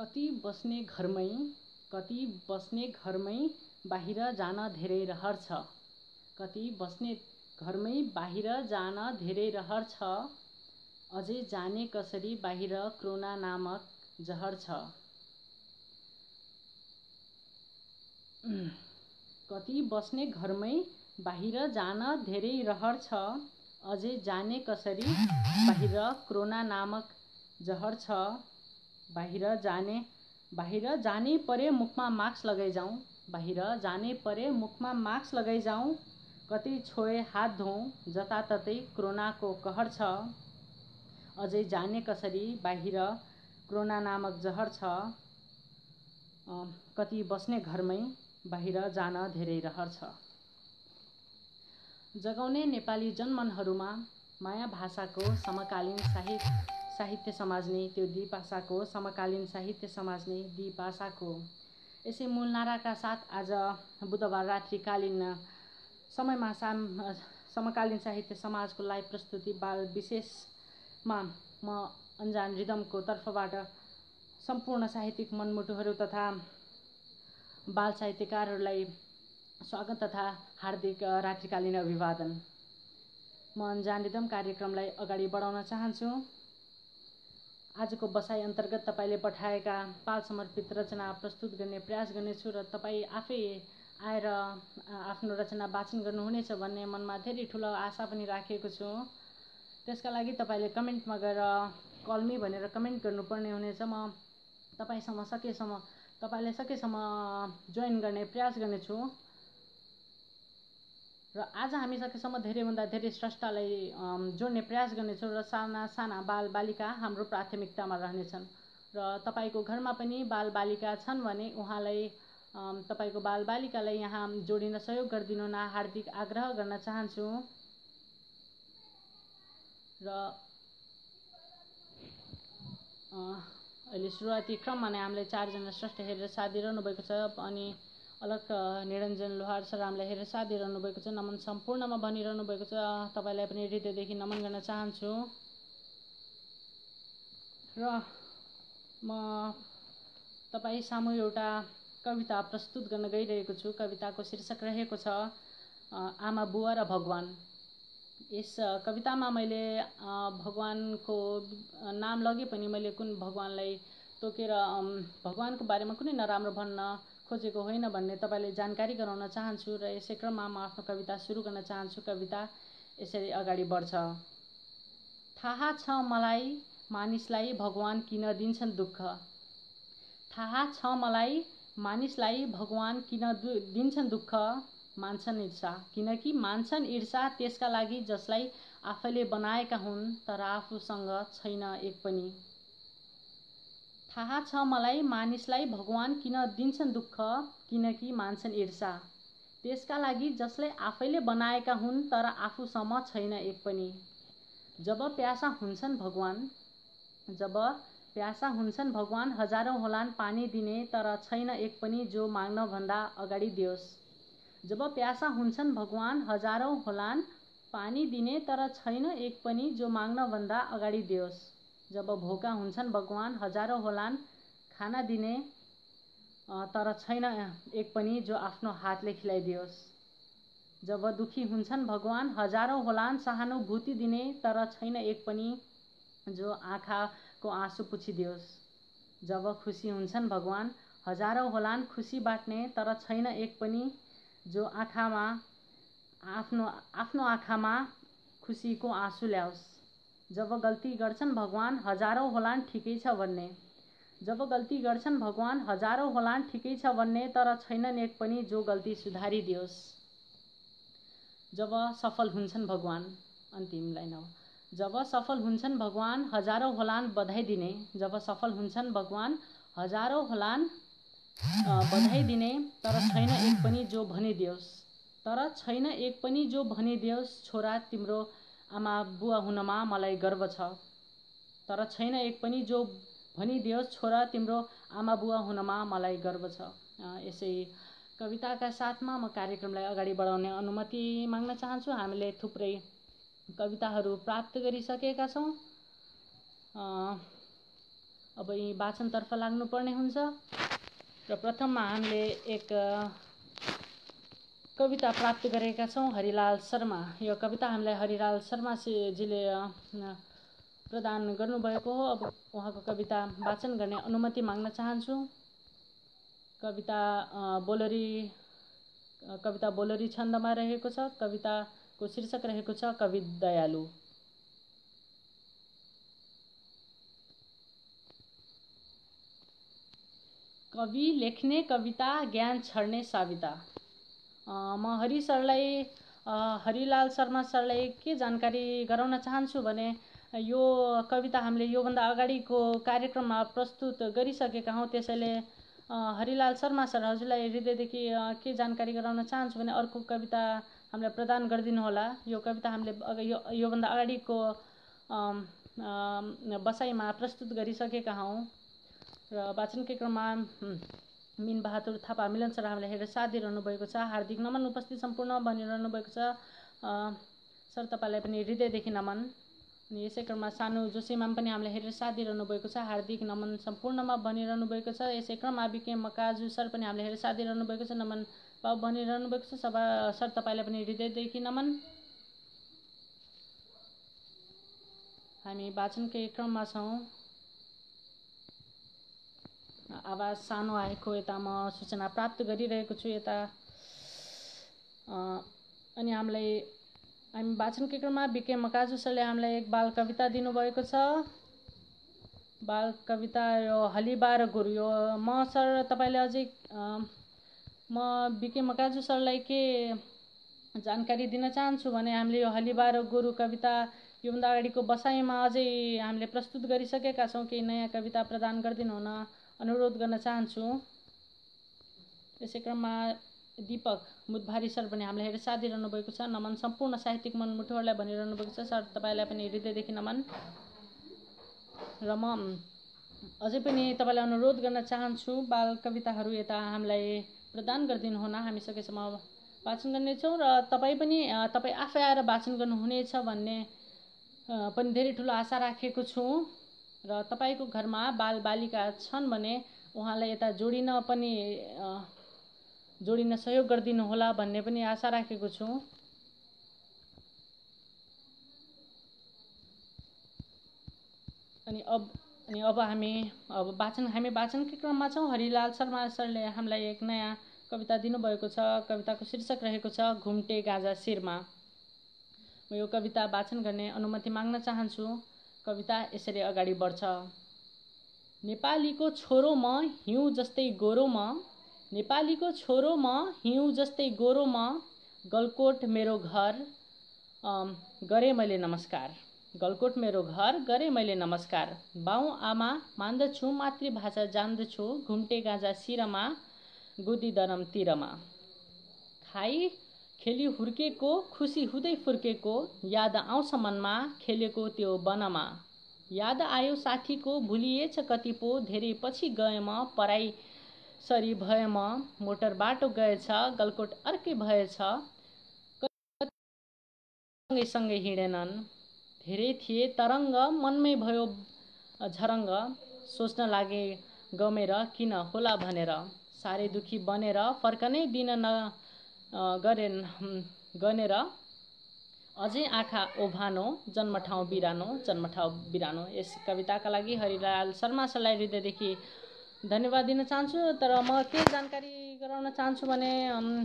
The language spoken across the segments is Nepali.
कति बस्ने घरमै बाहिर जान धेरै रहर छ। कति बस्ने घरमै बाहिर जान धेरै रहर छ। अझै जाने कसरी बाहिर कोरोना नामक जहर छ। कति बस्ने घरमै बाहिर जान धेरै रहर छ। अझै जाने कसरी बाहिर कोरोना नामक जहर छ। बाहिर जाने परे मुखमा मास्क लगाइजाउँ। बाहिर जाने परे मुखमा मास्क लगाइजाउँ। कतै छोए हात धोऊँ जताततै कोरोनाको कहर छ। अझै जाने कसरी बाहिर कोरोना नामक जहर छ। कति बस्ने घरमै बाहिर जान धेरै रहर छ। जगाउने नेपाली जनमनहरूमा माया भाषाको समकालीन साहित्य समाज्ने त्यो द्विभाषाको समकालीन साहित्य समाज्ने द्विभाषाको यसै मूल नाराका साथ आज बुधबार रात्रिकालीन समयमा समकालीन साहित्य समाजको लाइभ प्रस्तुति बाल विशेषमा म अन्जान रिदमको तर्फबाट सम्पूर्ण साहित्यिक मनमुटुहरू तथा बाल साहित्यकारहरूलाई स्वागत तथा हार्दिक रात्रिकालीन अभिवादन। म अन्जान रिदम कार्यक्रमलाई अगाडि बढाउन चाहन्छु। आजको बसाइ अन्तर्गत तपाईले पठाएका पाल समर्पित रचना प्रस्तुत गर्ने प्रयास गर्नेछु र तपाईँ आफै आएर आफ्नो रचना वाचन गर्नुहुनेछ भन्ने मनमा धेरै ठुलो आशा पनि राखेको छु। त्यसका लागि तपाईले कमेन्टमा गएर कल मी भनेर कमेन्ट गर्नुपर्ने हुनेछ। म तपाईले सकेसम्म जोइन गर्ने प्रयास गर्नेछु र आज हामी सकेसम्म धेरैभन्दा धेरै स्रष्टालाई जोड्ने प्रयास गर्नेछौँ र साना बालबालिका हाम्रो प्राथमिकतामा रहनेछन् र तपाईको घरमा पनि बालबालिका छन् भने उहाँलाई तपाईको बालबालिकालाई यहाँ जोडिन सहयोग गरिदिनु न हार्दिक आग्रह गर्न चाहन्छु। र अहिले सुरुवाती क्रममा नै हामीले 4 जना स्रष्टा हेरेर साथ दिइरहनु भएको छ। अनि अलग निरञ्जन लोहार सर हामीलाई हेरेर साथ दिइरहनु भएको छ। नमन सम्पूर्णमा भनिरहनु भएको छ। तपाईलाई पनि हृदयदेखि नमन गर्न चाहन्छु। र म तपाईँ सामु एउटा कविता प्रस्तुत गर्न गइरहेको छु। कविताको शीर्षक रहेको छ आमा बुवा र भगवान। यस कवितामा मैले भगवानको नाम लगे पनि मैले कुन भगवानलाई तोकेर भगवानको बारेमा कुनै नराम्रो भन्न खोजेको होइन भन्ने तपाईलाई जानकारी गराउन चाहन्छु र यसै क्रममा म आफ्नो कविता सुरु गर्न चाहन्छु। कविता यसरी अगाडि बढ्छ। थाहा छ मलाई मानिसलाई भगवान किन दिन्छन् दुःख। थाहा छ मलाई मानिसलाई भगवान किन दिन्छन् दुःख। मान्छन् ईर्षा किनकि मान्छन् ईर्षा त्यसका लागि जसलाई आफैले बनाएका हुन् तर आफूसँग छैन एक पनि। थाहा छ मलाई मानिसलाई भगवान किन दिन्छन् दुःख किनकि मान्छन् ईर्षा त्यसका लागि जसलाई आफैले बनाएका हुन् तर आफूसम्म छैन एक पनि। जब प्यासा हुन्छन् भगवान हजारौं होलान् पानी दिने तर छैन एक पनि जो माग्न भन्दा अगाडि दियोस्। जब प्यासा हुन्छन् भगवान हजारौं होलान् पानी दिने तर छैन एक पनि जो माग्न भन्दा अगाडि दियोस्। जब भोका हुन्छन् भगवान हजारौं होलान् खाना दिने तर छैन एक पनि जो आफ्नो हातले खिलाइदियोस्। जब दुखी हुन्छन् भगवान हजारौं होलान् सहानुभूति दिने तर छैन एक पनि जो आँखाको आँसु पुछिदियोस्। जब खुसी हुन्छन् भगवान हजारौं होलान् खुसी बाट्ने तर छैन एक पनि जो आफ्नो आँखामा खुसीको आँसु ल्याओस्। जब गल्ती गर्छन् भगवान हजारौं होलान् ठिकै छ भन्ने। जब गल्ती गर्छन् भगवान हजारौं होलान् ठिकै छ भन्ने तर छैनन् एक पनि जो गल्ती सुधारिदियोस्। जब सफल हुन्छन् भगवान अन्तिम लाइन हो। जब सफल हुन्छन् भगवान हजारौं होलान् बधाई दिने। जब सफल हुन्छन् भगवान हजारौं होलान् बधाई दिने तर छैन एक पनि जो भनिदियोस्। तर छैन एक पनि जो भनिदियोस् छोरा तिम्रो आमा बुवा हुनमा मलाई गर्व छ। तर छैन एक पनि जो भनिदियोस् छोरा तिम्रो आमा बुवा हुनमा मलाई गर्व छ। यसै कविताका साथमा म कार्यक्रमलाई अगाडि बढाउने अनुमति माग्न चाहन्छु। हामीले थुप्रै कविताहरू प्राप्त गरिसकेका छौँ। अब यी वाचनतर्फ लाग्नुपर्ने हुन्छ र प्रथममा हामीले एक कविता प्राप्त गरेका छौँ हरिलाल शर्मा। यो कविता हामीलाई हरिलाल शर्माजीले प्रदान गर्नुभएको हो। अब उहाँको कविता वाचन गर्ने अनुमति माग्न चाहन्छु। कविता बोलरी छन्दमा रहेको छ। कविताको शीर्षक रहेको छ कवि दयालु। कवि लेख्ने कविता ज्ञान छर्ने साविता। म हरिलाल शर्मा सरलाई के जानकारी गराउन चाहन्छु भने यो कविता हामीले योभन्दा अगाडिको कार्यक्रममा प्रस्तुत गरिसकेका हौँ। त्यसैले हरिलाल शर्मा सर हजुरलाई हृदयदेखि के जानकारी गराउन चाहन्छु भने अर्को कविता हामीलाई प्रदान गरिदिनु होला। यो कविता हामीले योभन्दा अगाडिको बसाइमा प्रस्तुत गरिसकेका हौँ र वाचनकै क्रममा मिनबहादुर थापा मिलन सर हामीलाई हेरेर साथ दिइरहनु भएको छ। हार्दिक नमन। उपस्थित सम्पूर्ण बनिरहनु भएको छ सर, तपाईँलाई पनि हृदयदेखि नमन। अनि यसै क्रममा सानु जोशी म्याम पनि हामीलाई हेरेर साथ दिइरहनु भएको छ। हार्दिक नमन सम्पूर्णमा बनिरहनु भएको छ। यसै क्रममा बिके मकाजु सर पनि हामीलाई हेरेर साथ दिइरहनु भएको छ। नमन बाबु बनिरहनु भएको छ। सर तपाईँलाई पनि हृदयदेखि नमन। हामी वाचनकै क्रममा छौँ। आवाज सानो आएको यता म सूचना प्राप्त गरिरहेको छु यता। अनि हामी वाचनकै क्रममा बिके मकाजु सरले हामीलाई एक बाल कविता दिनुभएको छ। बाल कविता यो हलिबार गुरु। यो म सर तपाईँले अझै म बिके मकाजु सरलाई के जानकारी दिन चाहन्छु भने हामीले यो हलिबार गुरु कविता योभन्दा अगाडिको बसाइमा अझै हामीले प्रस्तुत गरिसकेका छौँ। केही नयाँ कविता प्रदान गरिदिनु हुन अनुरोध गर्न चाहन्छु। यसै क्रममा दीपक मुदभारी सर पनि हामीलाई हेरेर साथ दिइरहनु भएको छ। नमन सम्पूर्ण साहित्यिक मनमुटुहरूलाई भनिरहनु भएको छ। सर तपाईँलाई पनि हृदयदेखि नमन। र म अझै पनि तपाईँलाई अनुरोध गर्न चाहन्छु बाल कविताहरू यता हामीलाई प्रदान गरिदिनु हुन। हामी सकेसम्म वाचन गर्नेछौँ र तपाईँ आफै आएर वाचन गर्नुहुनेछ भन्ने पनि धेरै ठुलो आशा राखेको छु। र तपाईँको घरमा बालबालिका छन् भने उहाँलाई यता जोडिन सहयोग गरिदिनु होला भन्ने पनि आशा राखेको छु। अनि अब हामी वाचनकै क्रममा छौँ। हरिलाल शर्मा सरले हामीलाई एक नयाँ कविता दिनुभएको छ। कविताको शीर्षक रहेको छ घुम्टे गाजा शिरमा। म यो कविता वाचन गर्ने अनुमति माग्न चाहन्छु। कविता यसरी अगाडि बढ्छ। नेपालीको छोरो म हिउँ जस्तै गोरो म, नेपालीको छोरो म हिउँ जस्तै गोरो म, गलकोट मेरो घर गरे मैले नमस्कार, गलकोट मेरो घर गरे मैले नमस्कार। बाउ आमा मान्दछु मातृभाषा जान्दछु, घुम्टे गाजा शिरमा गोदी दरम तिरमा। खाई खेली हुर्केको खुसी हुँदै फुर्केको, याद आउँछ मनमा खेलेको त्यो वनमा। याद आयो साथीको भुलिएछ कति पो, धेरै पछि गए म पराई सरी भए म, मोटर बाटो गएछ गलकोट अर्कै भएछ, सँगै हिँडेनन्। धेरै थिए तरङ्ग मनमै भयो झरङ्ग, सोच्न लागे गमेर किन होला भनेर, साह्रै दुखी बनेर फर्कनै दिन गनेर, अझै आँखा ओभानो जन्मठाउँ बिरानो। यस कविताका लागि हरिलाल शर्मा सरलाई हृदयदेखि धन्यवाद दिन चाहन्छु। तर म के जानकारी गराउन चाहन्छु भने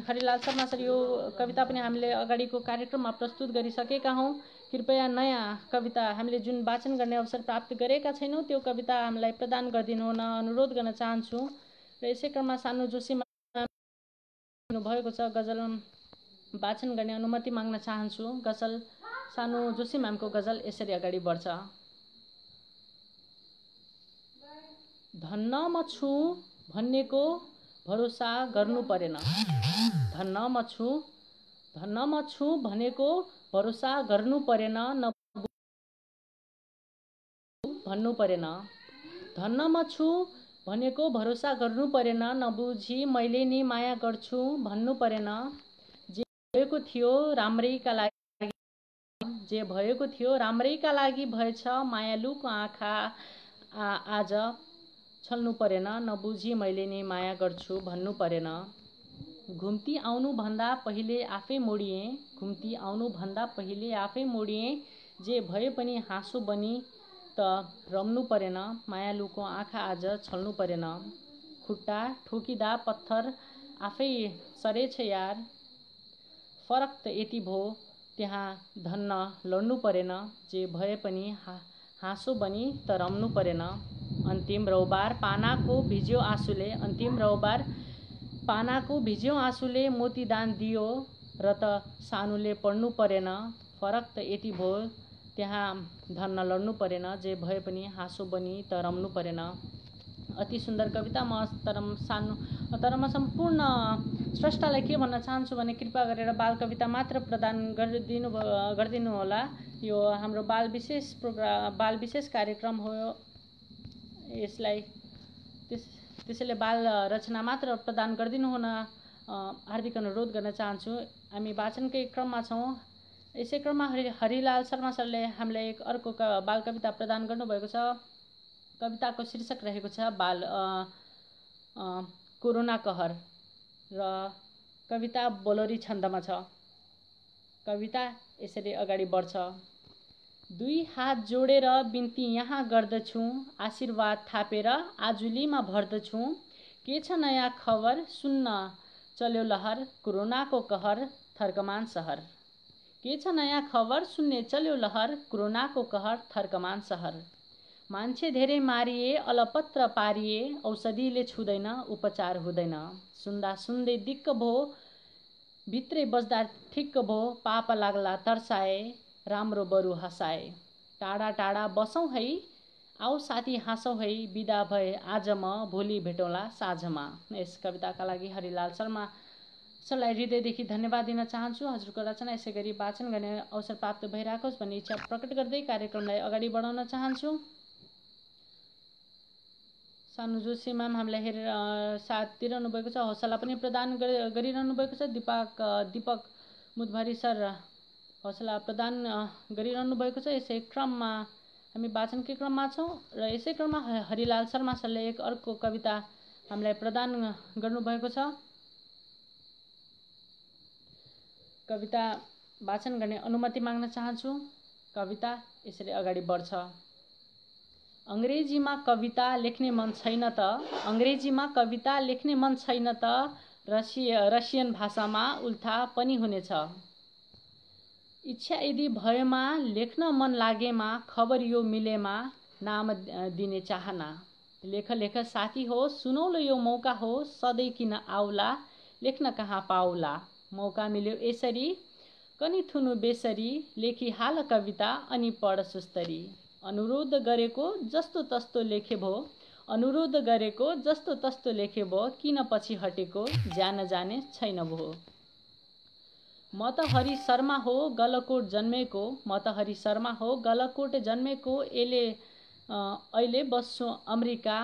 हरिलाल शर्मा सर यो कविता पनि हामीले अगाडिको कार्यक्रममा प्रस्तुत गरिसकेका हौँ। कृपया नयाँ कविता हामीले जुन वाचन गर्ने अवसर प्राप्त गरेका छैनौँ त्यो कविता हामीलाई प्रदान गरिदिनु हुन अनुरोध गर्न चाहन्छु। र यसै क्रममा सानु जोशीमा भएको छ गजल वाचन गर्ने अनुमति माग्न चाहन्छु। गजल सानु जोशी म्यामको गजल यसरी अगाडि बढ्छ। धन्न म छु भन्नेको भरोसा गर्नु परेन, धन्न म छु भनेको भरोसा गर्नु परेन, भन्नु परेन। धन्न म छु भनेको भरोसा गर्नु परेन, नबुझी मैले नि माया गर्छु भन्नु परेन। जे भएको थियो राम्रैका लागि भएछ, मायालुको आज छल्नु परेन, नबुझी मैले नि माया गर्छु भन्नु परेन। घुम्ती आउनुभन्दा पहिले आफै मोडिएँ, घुम्ती आउनुभन्दा पहिले आफै मोडिएँ, जे भए पनि हाँसो बनी त रम्नु परेन, मायालुको आँखा आज छल्नु परेन। खुट्टा ठोकिँदा पत्थर आफै सरेछ यार, फरक त यति भो त्यहाँ धन्न लड्नु परेन, जे भए पनि हाँसो बनी त रम्नु परेन। अन्तिम रौबार पानाको भिज्यो आँसुले, अन्तिम रौबार पानाको भिज्यो आँसुले मोतीदान दियो र त सानुले पढ्नु परेन, फरक त यति भो त्यहाँ धन्न लड्नु परेन, जे भए पनि हाँसो बनी त रम्नु परेन। अति सुन्दर कविता। तर म सम्पूर्ण स्रष्टालाई के भन्न चाहन्छु भने कृपा गरेर बाल कविता मात्र प्रदान गरिदिनु होला। यो हाम्रो बाल विशेष कार्यक्रम हो। यसलाई त्यसैले बाल रचना मात्र प्रदान गरिदिनु हुन हार्दिक अनुरोध गर्न चाहन्छु। हामी वाचनकै क्रममा छौँ। यसै क्रममा हरिलाल शर्मा सरले हामीलाई एक अर्को बाल कविता प्रदान गर्नुभएको छ। कविताको शीर्षक रहेको छ कोरोना कहर र कविता बोलोरी छन्दमा छ। कविता यसरी अगाडि बढ्छ। दुई हात जोडेर बिन्ती यहाँ गर्दछु, आशीर्वाद थापेर आजुलीमा भर्दछु। के छ नयाँ खबर सुन्न चल्यो लहर, कोरोनाको कहर थर्कमान सहर। के छ नयाँ खबर सुन्ने चल्यो लहर, कोरोनाको कहर थर्कमान सहर। मान्छे धेरै मारिए, अलपत्र पारिए, औषधिले छुँदैन, उपचार हुँदैन। सुन्दा सुन्दै दिक्क भो, भित्रै बस्दा ठिक्क भो, पाप लाग्ला तर्साए, राम्रो बरु हँसाए। टाढा टाढा बसौँ है, आऊ साथी हाँसौँ है, बिदा भए आज म, भोलि भेटौँला साँझमा। यस कविताका लागि हरिलाल शर्मा सरलाई हृदयदेखि धन्यवाद दिन चाहन्छु। हजुरको रचना यसै गरी वाचन गर्ने अवसर प्राप्त भइरहेको होस् भन्ने इच्छा प्रकट गर्दै कार्यक्रमलाई अगाडि बढाउन चाहन्छु। सानु जोशी म्याम हामीलाई साथ दिइरहनु भएको छ, हौसला पनि प्रदान गरिरहनु भएको छ। दिपक मुदभरी सर हौसला प्रदान गरिरहनु भएको छ। यसै क्रममा हामी वाचनकै क्रममा छौँ र यसै क्रममा हरिलाल शर्मा सरले एक अर्को कविता हामीलाई प्रदान गर्नुभएको छ। कविता वाचन गर्ने अनुमति माग्न चाहन्छु। कविता यसरी अगाडि बढ्छ। अंग्रेजीमा कविता लेख्ने मन छैन त, अंग्रेजीमा कविता लेख्ने मन छैन त, रसियन भाषामा उल्था पनि हुनेछ। इच्छा यदि भएमा लेख्न मन लागेमा, खबर यो मिलेमा नाम दिने चाहना। लेख लेख साथी हो, सुनौलो यो मौका हो, सधैँ किन आउला, लेख्न कहाँ पाउला। मौका मिल्यो यसरी, कनी थुनु बेसरी, लेखी हाल कविता अनि पढ सुस्तरी। अनुरोध गरेको जस्तो तस्तो लेखे भो, अनुरोध गरेको जस्तो तस्तो लेखे भो, किन पछि हटेको, जान जाने छैन भो। म त हरि शर्मा हो गलकोट जन्मेको, म त हरि शर्मा हो गलकोट जन्मेको, अहिले बस्छु अमेरिका,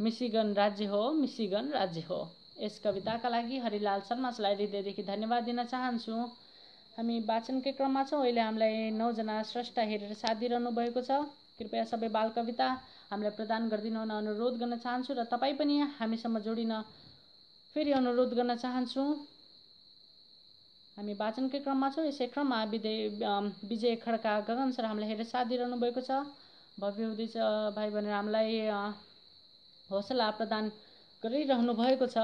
मिशिगन राज्य हो। यस कविताका लागि हरिलाल शर्मा सरलाई हृदयदेखि धन्यवाद दिन चाहन्छु। हामी वाचनकै क्रममा छौँ। अहिले हामीलाई 9 जना स्रष्टा हेरेर साथ दिइरहनु भएको छ। कृपया सबै बाल कविता हामीलाई प्रदान गरिदिनु हुन अनुरोध गर्न चाहन्छु र तपाईँ पनि हामीसँग जोडिन फेरि अनुरोध गर्न चाहन्छु। हामी वाचनकै क्रममा छौँ। यसै क्रममा विजय खड्का गगन सर हामीलाई हेरेर साथ दिइरहनु भएको छ। भव्य हुँदैछ भाइ भनेर हामीलाई हौसला प्रदान गरिरहनु भएको छ।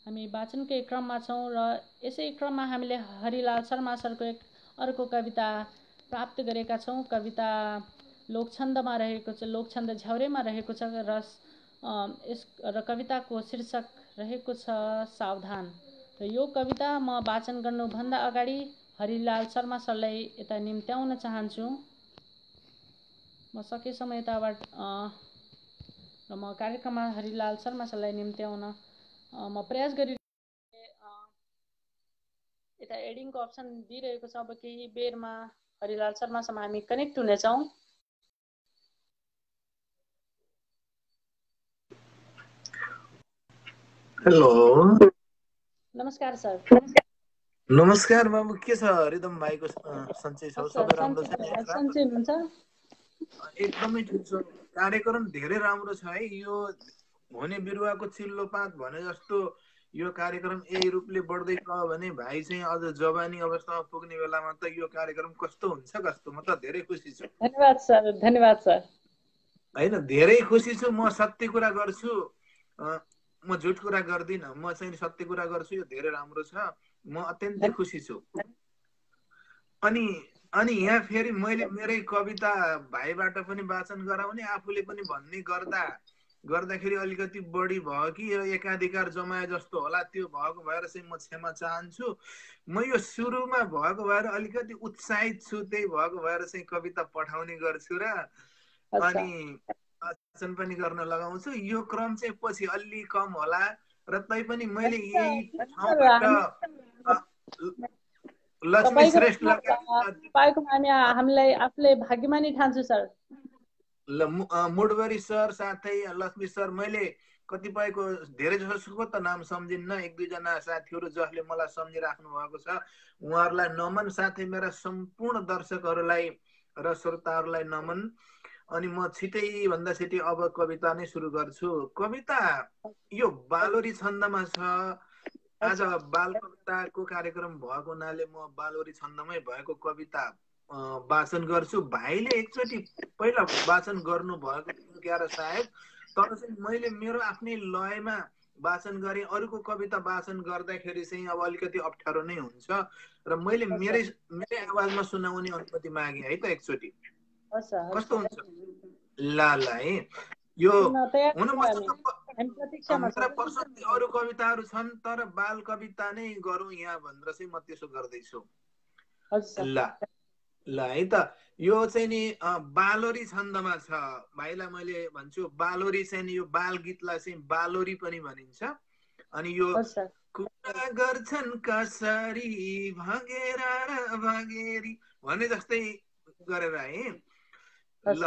हामी वाचनकै क्रममा छौँ र यसै क्रममा हामीले हरिलाल शर्मा सरको एक अर्को कविता प्राप्त गरेका छौँ। कविता लोकछन्दमा रहेको छ, लोकछन्द झ्याउरेमा रहेको छ र कविताको शीर्षक रहेको छ सावधान। र यो कविता म वाचन गर्नुभन्दा अगाडि हरिलाल शर्मा सरलाई यता निम्त्याउन चाहन्छु। म सकेसम्म यताबाट र म कार्यक्रममा हरिलाल शर्मा सरलाई निम्त्याउन म प्रयास यता एडिङको अप्सन दिइरहेको छ। अब केही बेरमा हरिलाल शर्मासँग हामी कनेक्ट हुनेछौँ। हेलो, नमस्कार सर। नमस्कार बाबु, के छ रिदम भाइको सन्चै छ? सबै राम्रो छ नि? सन्चै हुनुहुन्छ? एकदमै ठिक छ। कार्यक्रम धेरै राम्रो छ है। यो हुने बिरुवाको चिल्लो पात भने जस्तो यो कार्यक्रम यही रूपले बढ्दै गयो भने भाइ चाहिँ अझ जवानी अवस्थामा पुग्ने बेलामा त यो कार्यक्रम कस्तो हुन्छ कस्तो, म त धेरै खुसी छु। धन्यवाद सर, धन्यवाद सर। होइन, धेरै खुसी छु। म सत्य कुरा गर्छु, म झुट कुरा गर्दिनँ। म चाहिँ सत्य कुरा गर्छु। यो धेरै राम्रो छ, म अत्यन्तै खुसी छु। अनि अनि यहाँ फेरि मैले मेरै कविता भाइबाट पनि वाचन गराउने, आफूले पनि भन्ने गर्दाखेरि अलिकति बढी भयो कि यो एकाधिकार जमाए जस्तो होला, त्यो भएको भएर चाहिँ म क्षमा चाहन्छु। म यो सुरुमा भएको भएर अलिकति उत्साहित छु, त्यही भएको भएर चाहिँ कविता पठाउने गर्छु र अनि वाचन पनि गर्न लगाउँछु। यो क्रम चाहिँ पछि अलि कम होला र तैपनि मैले यही ठाउँबाट लक्ष्मी श्रेष्ठ तपाईँको हामीलाई आफूले भाग्यमानी ठान्छु सर। मुडवरी सर साथै लक्ष्मी सर, मैले कतिपयको धेरै जसोको त नाम सम्झिन्न, एक दुईजना साथीहरू जसले मलाई सम्झिराख्नु भएको छ, उहाँहरूलाई नमन, साथै मेरा सम्पूर्ण दर्शकहरूलाई र श्रोताहरूलाई नमन। अनि म छिटै भन्दा छिटै अब कविता नै सुरु गर्छु। कविता यो बालोरी छन्दमा छ। आज बाल कविताको कार्यक्रम भएको हुनाले म बालोरी छन्दमै भएको कविता वाचन गर्छु। भाइले एकचोटि पहिला वाचन गर्नु भएको थियो क्या र सायद, तर चाहिँ मैले मेरो आफ्नै लयमा वाचन गरेँ। अरूको कविता वाचन गर्दाखेरि चाहिँ अब अलिकति अप्ठ्यारो नै हुन्छ र मैले मेरै आवाजमा सुनाउने अनुमति मागेँ है त एकचोटि। कस्तो हुन्छ? ल है, यो हुन मेरा प्रशस्ति अरू कविताहरू छन्, तर बाल कविता नै गरौँ यहाँ भनेर चाहिँ म त्यसो गर्दैछु। ल है त, यो चाहिँ नि बालोरी छन्दमा छ। भाइलाई मैले भन्छु, बालोरी चाहिँ नि यो बाल गीतलाई चाहिँ बालोरी पनि भनिन्छ। अनि यो कुरा गर्छन् कसरी भगेर र भगेरी भने जस्तै गरेर है। ल,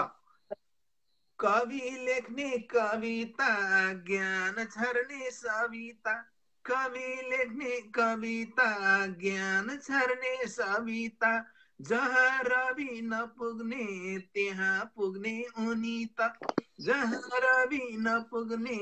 कवि लेख्ने कविता ज्ञान छर्ने सविता, कवि लेख्ने कविता ज्ञान छर्ने सविता, जहाँ रवि नपुग्ने त्यहाँ पुग्ने उनी त, जहाँ रवि नपुग्ने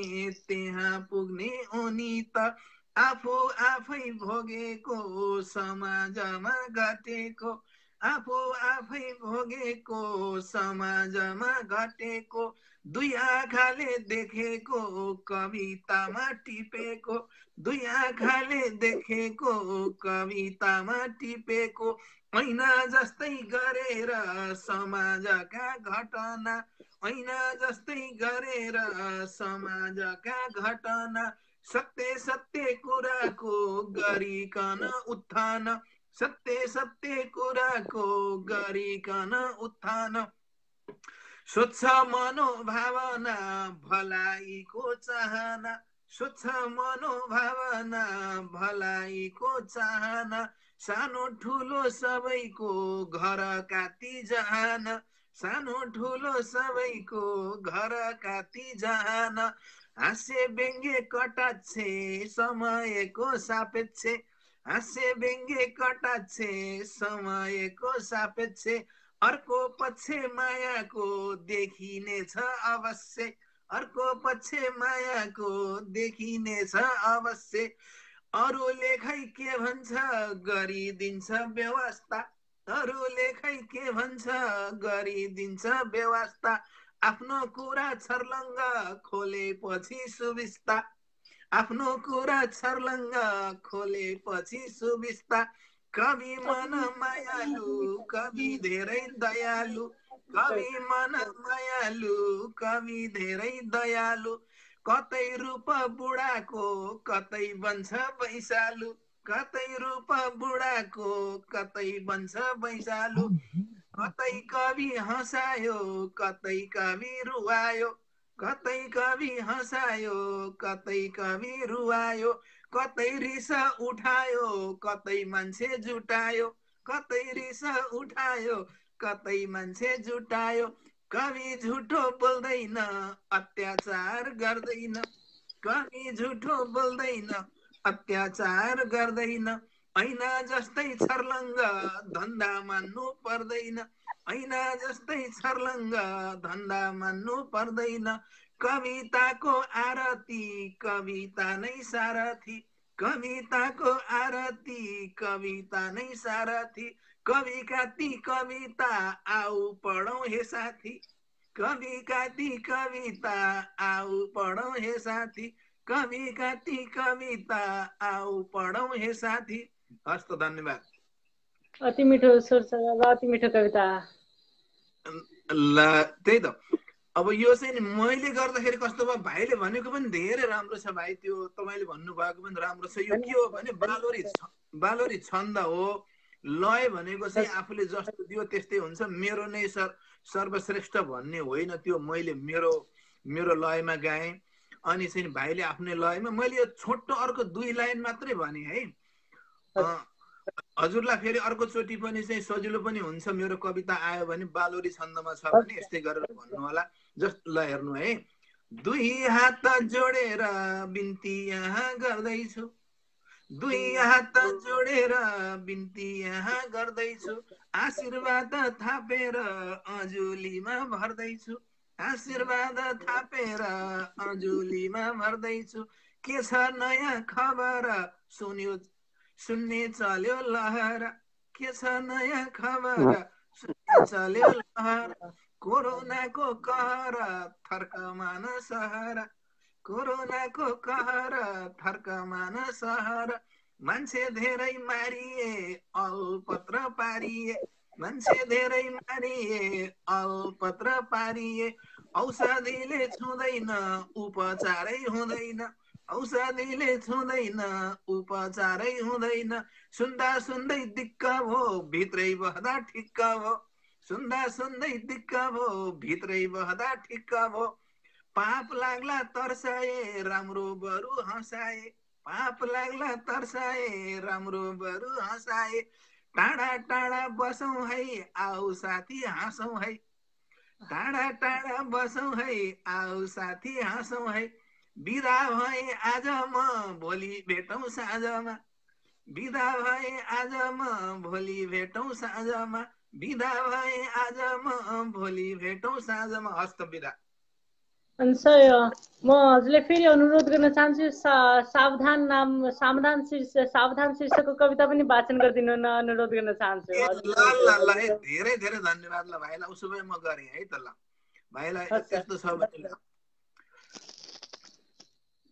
त्यहाँ पुग्ने उनी त, आफू आफै भोगेको समाजमा घटेको, आफू आफै भोगेको समाजमा घटेको, दुई आँखाले देखेको कवितामा टिपेको, दुई आँखाले देखेको कवितामा टिपेको, ऐना जस्तै गरेर समाजका घटना, ऐना जस्तै गरेर समाजका घटना, सत्य सत्य कुराको गरिकन उत्थान, सत्य सत्य कुराको गरिकन उत्थान, स्वच्छ मनोभावना भलाइको चाहना, स्वच्छ मनोभावना भलाइको चाहना, सानो ठुलो सबैको घर काटी जहान, सानो ठुलो सबैको घर काटी जहान, हास्य व्यङ्ग्य कटाक्षे समयको सापेक्ष, हास्य व्यङ्ग्य कटाक्षे समयको सापेक्ष, अर्को पक्ष मायाको देखिनेछ अवश्य, अर्को पक्ष मायाको देखिनेछ अवश्य, अरू लेखै के भन्छ गरिदिन्छ व्यवस्था, अरू लेखै के भन्छ गरिदिन्छ व्यवस्था, आफ्नो कुरा छर्लङ्ग खोलेपछि सुविस्ता, आफ्नो कुरा छर्लङ्ग खोलेपछि सुविस्ता, कवि मन मायालु कवि धेरै दयालु, कवि मन मायालु कवि धेरै दयालु, कतै रूप बुढाको कतै बन्छ वैशालु, कतै रूप बुढाको कतै बन्छ वैशालु, कतै कवि हँसायो कतै कवि रुवायो, कतै कवि हँसायो कतै कवि रुवायो, कतै रिस उठायो कतै मान्छे जुटायो, कतै रिस उठायो कतै मान्छे जुटायो, कवि झुटो बोल्दैन अत्याचार गर्दैन, कवि झुटो बोल्दैन अत्याचार गर्दैन, ऐना जस्तै छर्लङ्ग धन्दा मान्नु पर्दैन, ऐना जस्तै छर्लङ्ग धन्दा मान्नु पर्दैन, कविताको आरती कविता नै सारथी, कविताको आरती कविता नै सारथी, कविका ती कविता आऊ पढौँ हे साथी, कविका ती कविता आऊ पढौँ हे साथी, कविका ती कविता आऊ पढौँ हे साथी। हस् त, धन्यवाद। अति मिठो स्वर छ र अति मिठो कविता। ल त्यही त, अब यो चाहिँ नि मैले गर्दाखेरि कस्तो भयो, भाइले भनेको पनि धेरै राम्रो छ भाइ, त्यो तपाईँले भन्नुभएको पनि राम्रो छ। यो के हो भने बालोरी छन्द हो, लय भनेको चाहिँ आफूले जस्तो दियो त्यस्तै हुन्छ, मेरो नै सर्वश्रेष्ठ भन्ने होइन, त्यो मैले मेरो लयमा गाएँ। अनि चाहिँ भाइले आफ्नै लयमा, मैले यो छोटो अर्को 2 लाइन मात्रै भने है। हजुरलाई फेरि अर्कोचोटि पनि चाहिँ सजिलो पनि हुन्छ, मेरो कविता आयो भने बालोरी छन्दमा छ भने यस्तै गरेर भन्नु होला। जस्ट ल हेर्नु है, 2 हात जोडेर बिन्ती यहाँ गर्दैछु, 2 हात जोडेर बिन्ती यहाँ गर्दैछु, आशीर्वाद थापेर अजुलीमा भर्दैछु, आशीर्वाद थापेर अजुलीमा भर्दैछु, के छ नयाँ खबर सुन्ने चल्यो लहर, के छ नयाँ खबर सुन्ने चल्यो लहर, कोरोनाको कहर थर्कमान सहर, कोरोनाको कहर थर्कमान सहर, मान्छे धेरै मारिए अलपत्र पारिए, मान्छे धेरै मारिए अलपत्र पारिए, औषधिले छुँदैन उपचारै हुँदैन, औषधिले छुँदैन उपचारै हुँदैन, सुन्दा सुन्दै दिक्क भो भित्रै बस्दा ठिक्क भो, सुन्दा सुन्दै दिक्क भो भित्रै बस्दा ठिक्क भो, पाप लाग्ला तर्साए राम्रो बरु हँसाए, पाप लाग्ला तर्साए राम्रो बरु हँसाए, टाढा टाढा बसौँ है आऊ साथी हाँसौँ है, टाढा टाढा बसौँ है आऊ साथी हाँसौँ है, बिदा भए आज म भोलि भेटौँ साँझमा, बिदा भए आज म भोलि भेटौँ साँझमा, बिदा भए आज म भोलि भेटौँ साँझमा। हस्त बिदा। अनि सर म हजुरले फेरि अनुरोध गर्न चाहन्छु, सावधान शीर्षकको कविता पनि वाचन गरिदिनु न अनुरोध गर्न चाहन्छु। ल धेरै धेरै धन्यवाद। ल भाइलाई उसो भए म गरेँ है त। ल भाइलाई त्यस्तो छ भने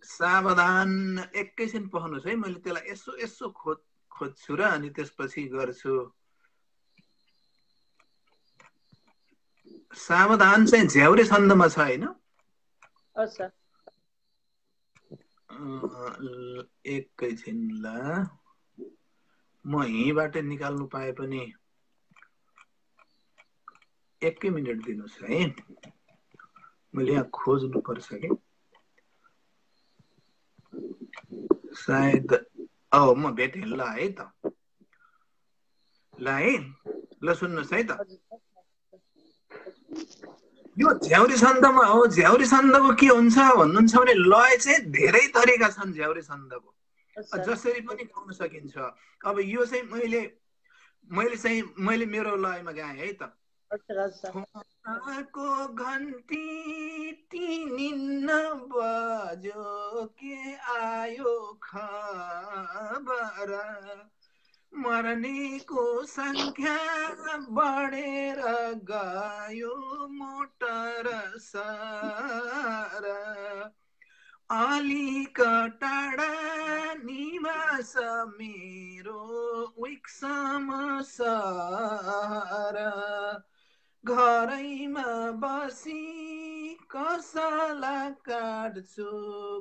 सावधान एकैछिन पढ्नुहोस् है, मैले त्यसलाई यसो खोज्छु र अनि त्यसपछि गर्छु। सावधान चाहिँ झ्याउरे छन्दमा छ होइन? एकैछिन ल, म यहीँबाट निकाल्नु पाए पनि 1 मिनट दिनुहोस् है, मैले यहाँ खोज्नु पर्छ कि सायद। म भेटेँ ल है त। ल है, ल सुन्नुहोस् है त, यो झ्याउरे छन्दमा हो। झ्याउरे छन्दको के हुन्छ भन्नुहुन्छ भने लय चाहिँ धेरै तरिका छन् झ्याउरे छन्दको, जसरी पनि गाउन सकिन्छ। अब यो चाहिँ मैले मेरो लयमा गाएँ है त। को घन्टी टिनिन्न बज्यो के आयो खबर, मर्नेको संख्या बढेर गयो मोटर सर, अलिक टाढा निवास मेरो विक्सम सर, घरैमा बसी कसला काट्छु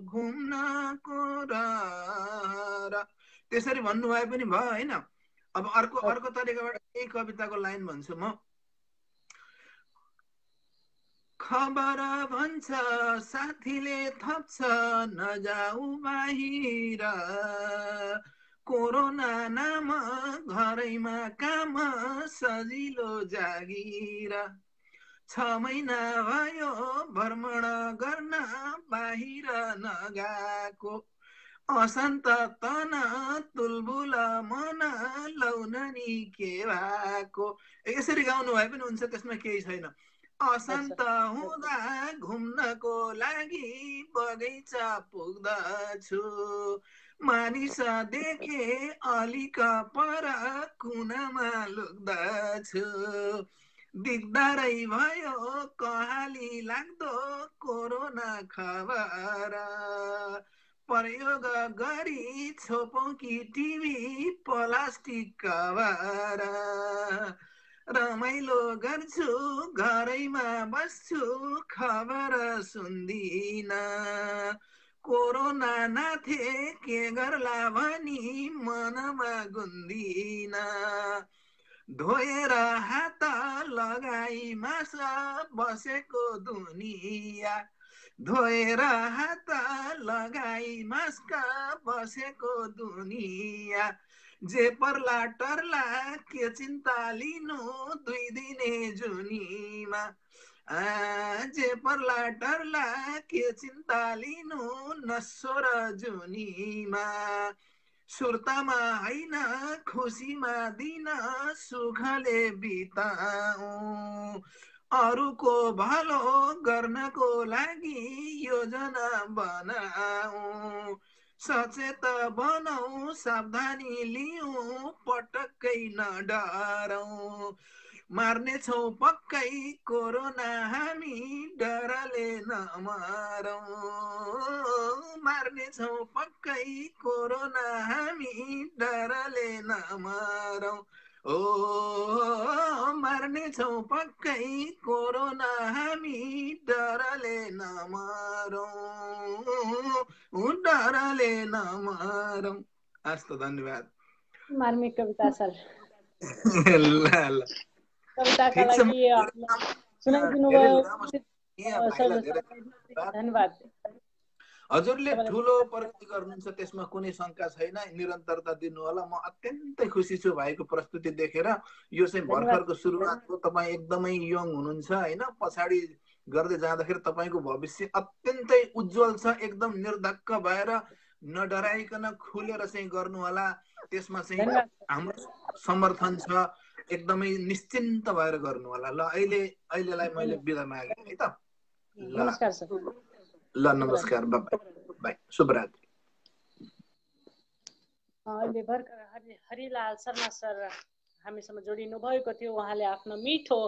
घुम्नको र। त्यसरी भन्नुभए पनि भयो होइन। अब अर्को तरिकाबाट यही कविताको लाइन भन्छु म। खबर भन्छ साथीले थप्छ नजाऊ बाहिर, कोरोना नाम घरैमा काम सजिलो जागिर, 6 महिना भयो भ्रमण गर्न बाहिर नगएको, अशान्त तन तुलबुल मन लाउन नि के भएको। यसरी गाउनु भए पनि हुन्छ, त्यसमा केही छैन। अशान्त हुँदा घुम्नको लागि बगैँचा पुग्दछु, मानिस देखे अलिक पर कुनामा लुक्दछु, दिगदारै भयो कहाली लाग्दो कोरोना खबर, प्रयोग गरी छोपौँ कि टिभी प्लास्टिक कभर, रमाइलो गर्छु घरैमा बस्छु खबर सुन्दिन, कोरोना नाथे के गर्ला भनी मनमा गुन्दिन, धोएर हात लगाई मास बसेको दुनिया, धोएर हात लगाई मास्क बसेको दुनिया, जे पर्ला टर्ला के चिन्ता लिनु 2 दिने जुनीमा, जे पर्ला टर्ला के चिन्ता लिनु नश्वर जुनीमा, सुर्तामा हैन खुसीमा दिन सुखले बिताऊ, अरूको भलो गर्नको लागि योजना बनाऊ, सचेत बनाऊ सावधानी लिऊ पटक्कै नडराऊ, मार्नेछौ पक्कै कोरोना हामी डरले नमरौँ, मार्नेछौ पक्कै कोरोना हामी डरले नमरौँ, ओ मार्नेछौ पक्कै कोरोना हामी डरले नमरौँ, डरले नमरौँ। हस् त, धन्यवाद। मार्मिक कविता सर। ल ल, कविताका लागि सुनाइदिनु भयो, धन्यवाद। हजुरले ठुलो प्रगति गर्नुहुन्छ, त्यसमा कुनै शङ्का छैन, निरन्तरता दिनु होला। म अत्यन्तै खुसी छु भाइको प्रस्तुति देखेर। यो चाहिँ भर्खरको सुरुवात हो, तपाईँ एकदमै यङ हुनुहुन्छ होइन, पछाडि गर्दै जाँदाखेरि तपाईँको भविष्य अत्यन्तै उज्जवल छ। एकदम निर्धक्क भएर नडराइकन खुलेर चाहिँ गर्नु होला, त्यसमा चाहिँ हाम्रो समर्थन छ। एकदमै निश्चिन्त भएर गर्नु होला। ल अहिलेलाई मैले बिदा मागे है त। नमस्कार सर। ल नमस्कार, बाई, शुभरात्रि। अहिले भर्खर हरिलाल शर्मा सर हामीसँग जोडिनु भएको थियो। उहाँले आफ्नो मिठो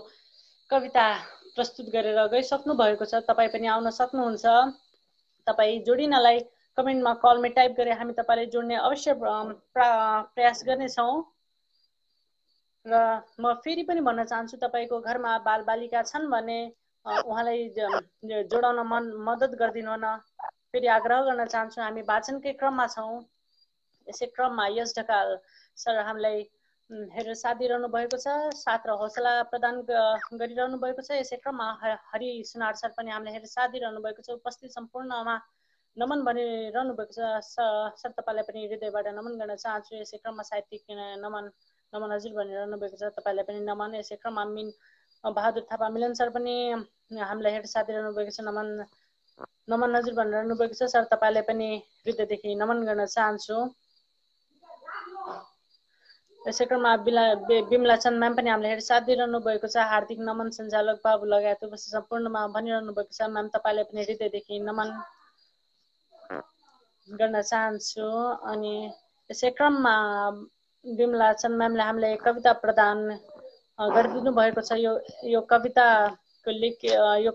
कविता प्रस्तुत गरेर गइसक्नु भएको छ। तपाईँ पनि आउन सक्नुहुन्छ। तपाईँ जोडिनलाई कमेन्टमा कलमा टाइप गरे हामी तपाईँलाई जोड्ने अवश्य प्रयास गर्नेछौँ। र म फेरि पनि भन्न चाहन्छु, तपाईँको घरमा बालबालिका छन् भने उहाँलाई जोडाउन मद्दत गरिदिनु न। फेरि आग्रह गर्न चाहन्छु, हामी वाचनकै क्रममा छौँ। यसै क्रममा यस ढकाल सर हामीलाई हेरेर साथ दिइरहनु भएको छ, साथ र हौसला प्रदान गरिरहनु भएको छ। यसै क्रममा हरि सुनार सर पनि हामीलाई हेरेर साथ दिइरहनु भएको छ। उपस्थित सम्पूर्णमा नमन भनिरहनु भएको छ। सर तपाईँलाई पनि हृदयबाट नमन गर्न चाहन्छु। यसै क्रममा साहित्यिक नमन हजुर भनिरहनु भएको छ, तपाईँलाई पनि नमन। यसै क्रममा बहादुर थापा मिलन सर पनि हामीलाई हेरेर साथ दिइरहनु भएको छ। नमन हजुर भनिरहनु भएको छ। सर तपाईँलाई पनि हृदयदेखि नमन गर्न चाहन्छु। यसै क्रममा बिमला चन्द म्याम पनि हामीलाई हेरेर साथ दिइरहनु भएको छ। हार्दिक नमन सञ्चालक बाबु लगायत उपस्थित सम्पूर्णमा भनिरहनु भएको छ। म्याम तपाईँलाई पनि हृदयदेखि नमन गर्न चाहन्छु। अनि यसै क्रममा बिमला चन्द म्यामले हामीलाई कविता प्रदान गरिदिनु भएको छ। यो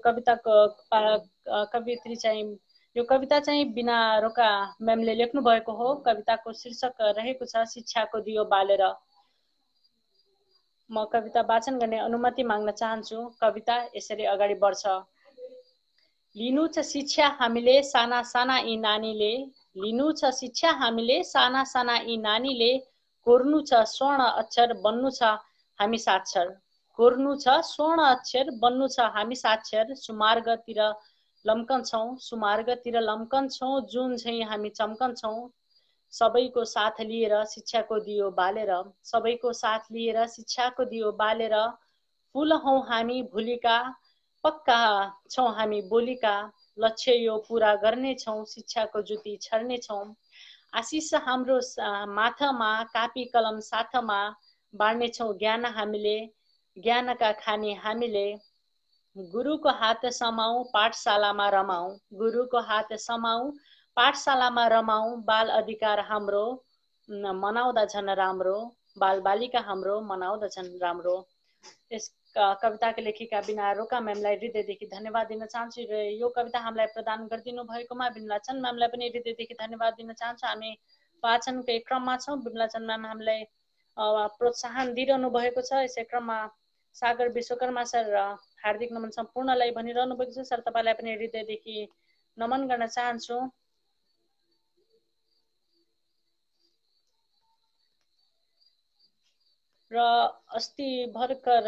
कविताको कवित्री चाहिँ यो कविता चाहिँ बिना रोका म्यामले लेख्नु भएको हो। कविताको शीर्षक रहेको छ शिक्षाको दियो बालेर। म कविता वाचन गर्ने अनुमति माग्न चाहन्छु। कविता यसरी अगाडि बढ्छ। लिनु छ शिक्षा हामीले साना साना यी नानीले, लिनु छ शिक्षा हामीले साना साना यी नानीले, कोर्नु छ स्वर्ण अक्षर बन्नु छ हामी साक्षर, कोर्नु छ स्वर्ण अक्षर बन्नु छ हामी साक्षर, सुमार्गतिर लम्कन्छौँ जुन झैँ हामी चम्कन्छौँ, सबैको साथ लिएर शिक्षाको दियो बालेर, सबैको साथ लिएर शिक्षाको दियो बालेर, फुल हौँ हामी भुलिका पक्का छौँ हामी बोलीका, लक्ष्य यो पूरा गर्नेछौँ शिक्षाको ज्योति छर्नेछौँ, आशिष हाम्रो माथामा कापी कलम साथमा बाँड्नेछौँ ज्ञान हामीले, ज्ञानका खानी हामीले। गुरुको हात समाऊ पाठशालामा रमाऊ, गुरुको हात समाऊ पाठशालामा रमाऊ। बाल अधिकार हाम्रो मनाउँदा झन् राम्रो, बाल बालिका हाम्रो मनाउँदा झन् राम्रो। यस कविताका लेखिका बिना रोका म्यामलाई हृदयदेखि धन्यवाद दिन चाहन्छु र यो कविता हामीलाई प्रदान गरिदिनु भएकोमा बिमलाचन म्यामलाई पनि हृदयदेखि धन्यवाद दिन चाहन्छु। हामी वाचनकै क्रममा छौँ। बिमलाचन म्याम हामीलाई प्रोत्साहन दिइरहनु भएको छ। यसै क्रममा सागर विश्वकर्मा सर हार्दिक नमन सम्पूर्णलाई भनिरहनु भएको छ। सर तपाईँलाई पनि हृदयदेखि नमन गर्न चाहन्छु। र अस्ति भर्खर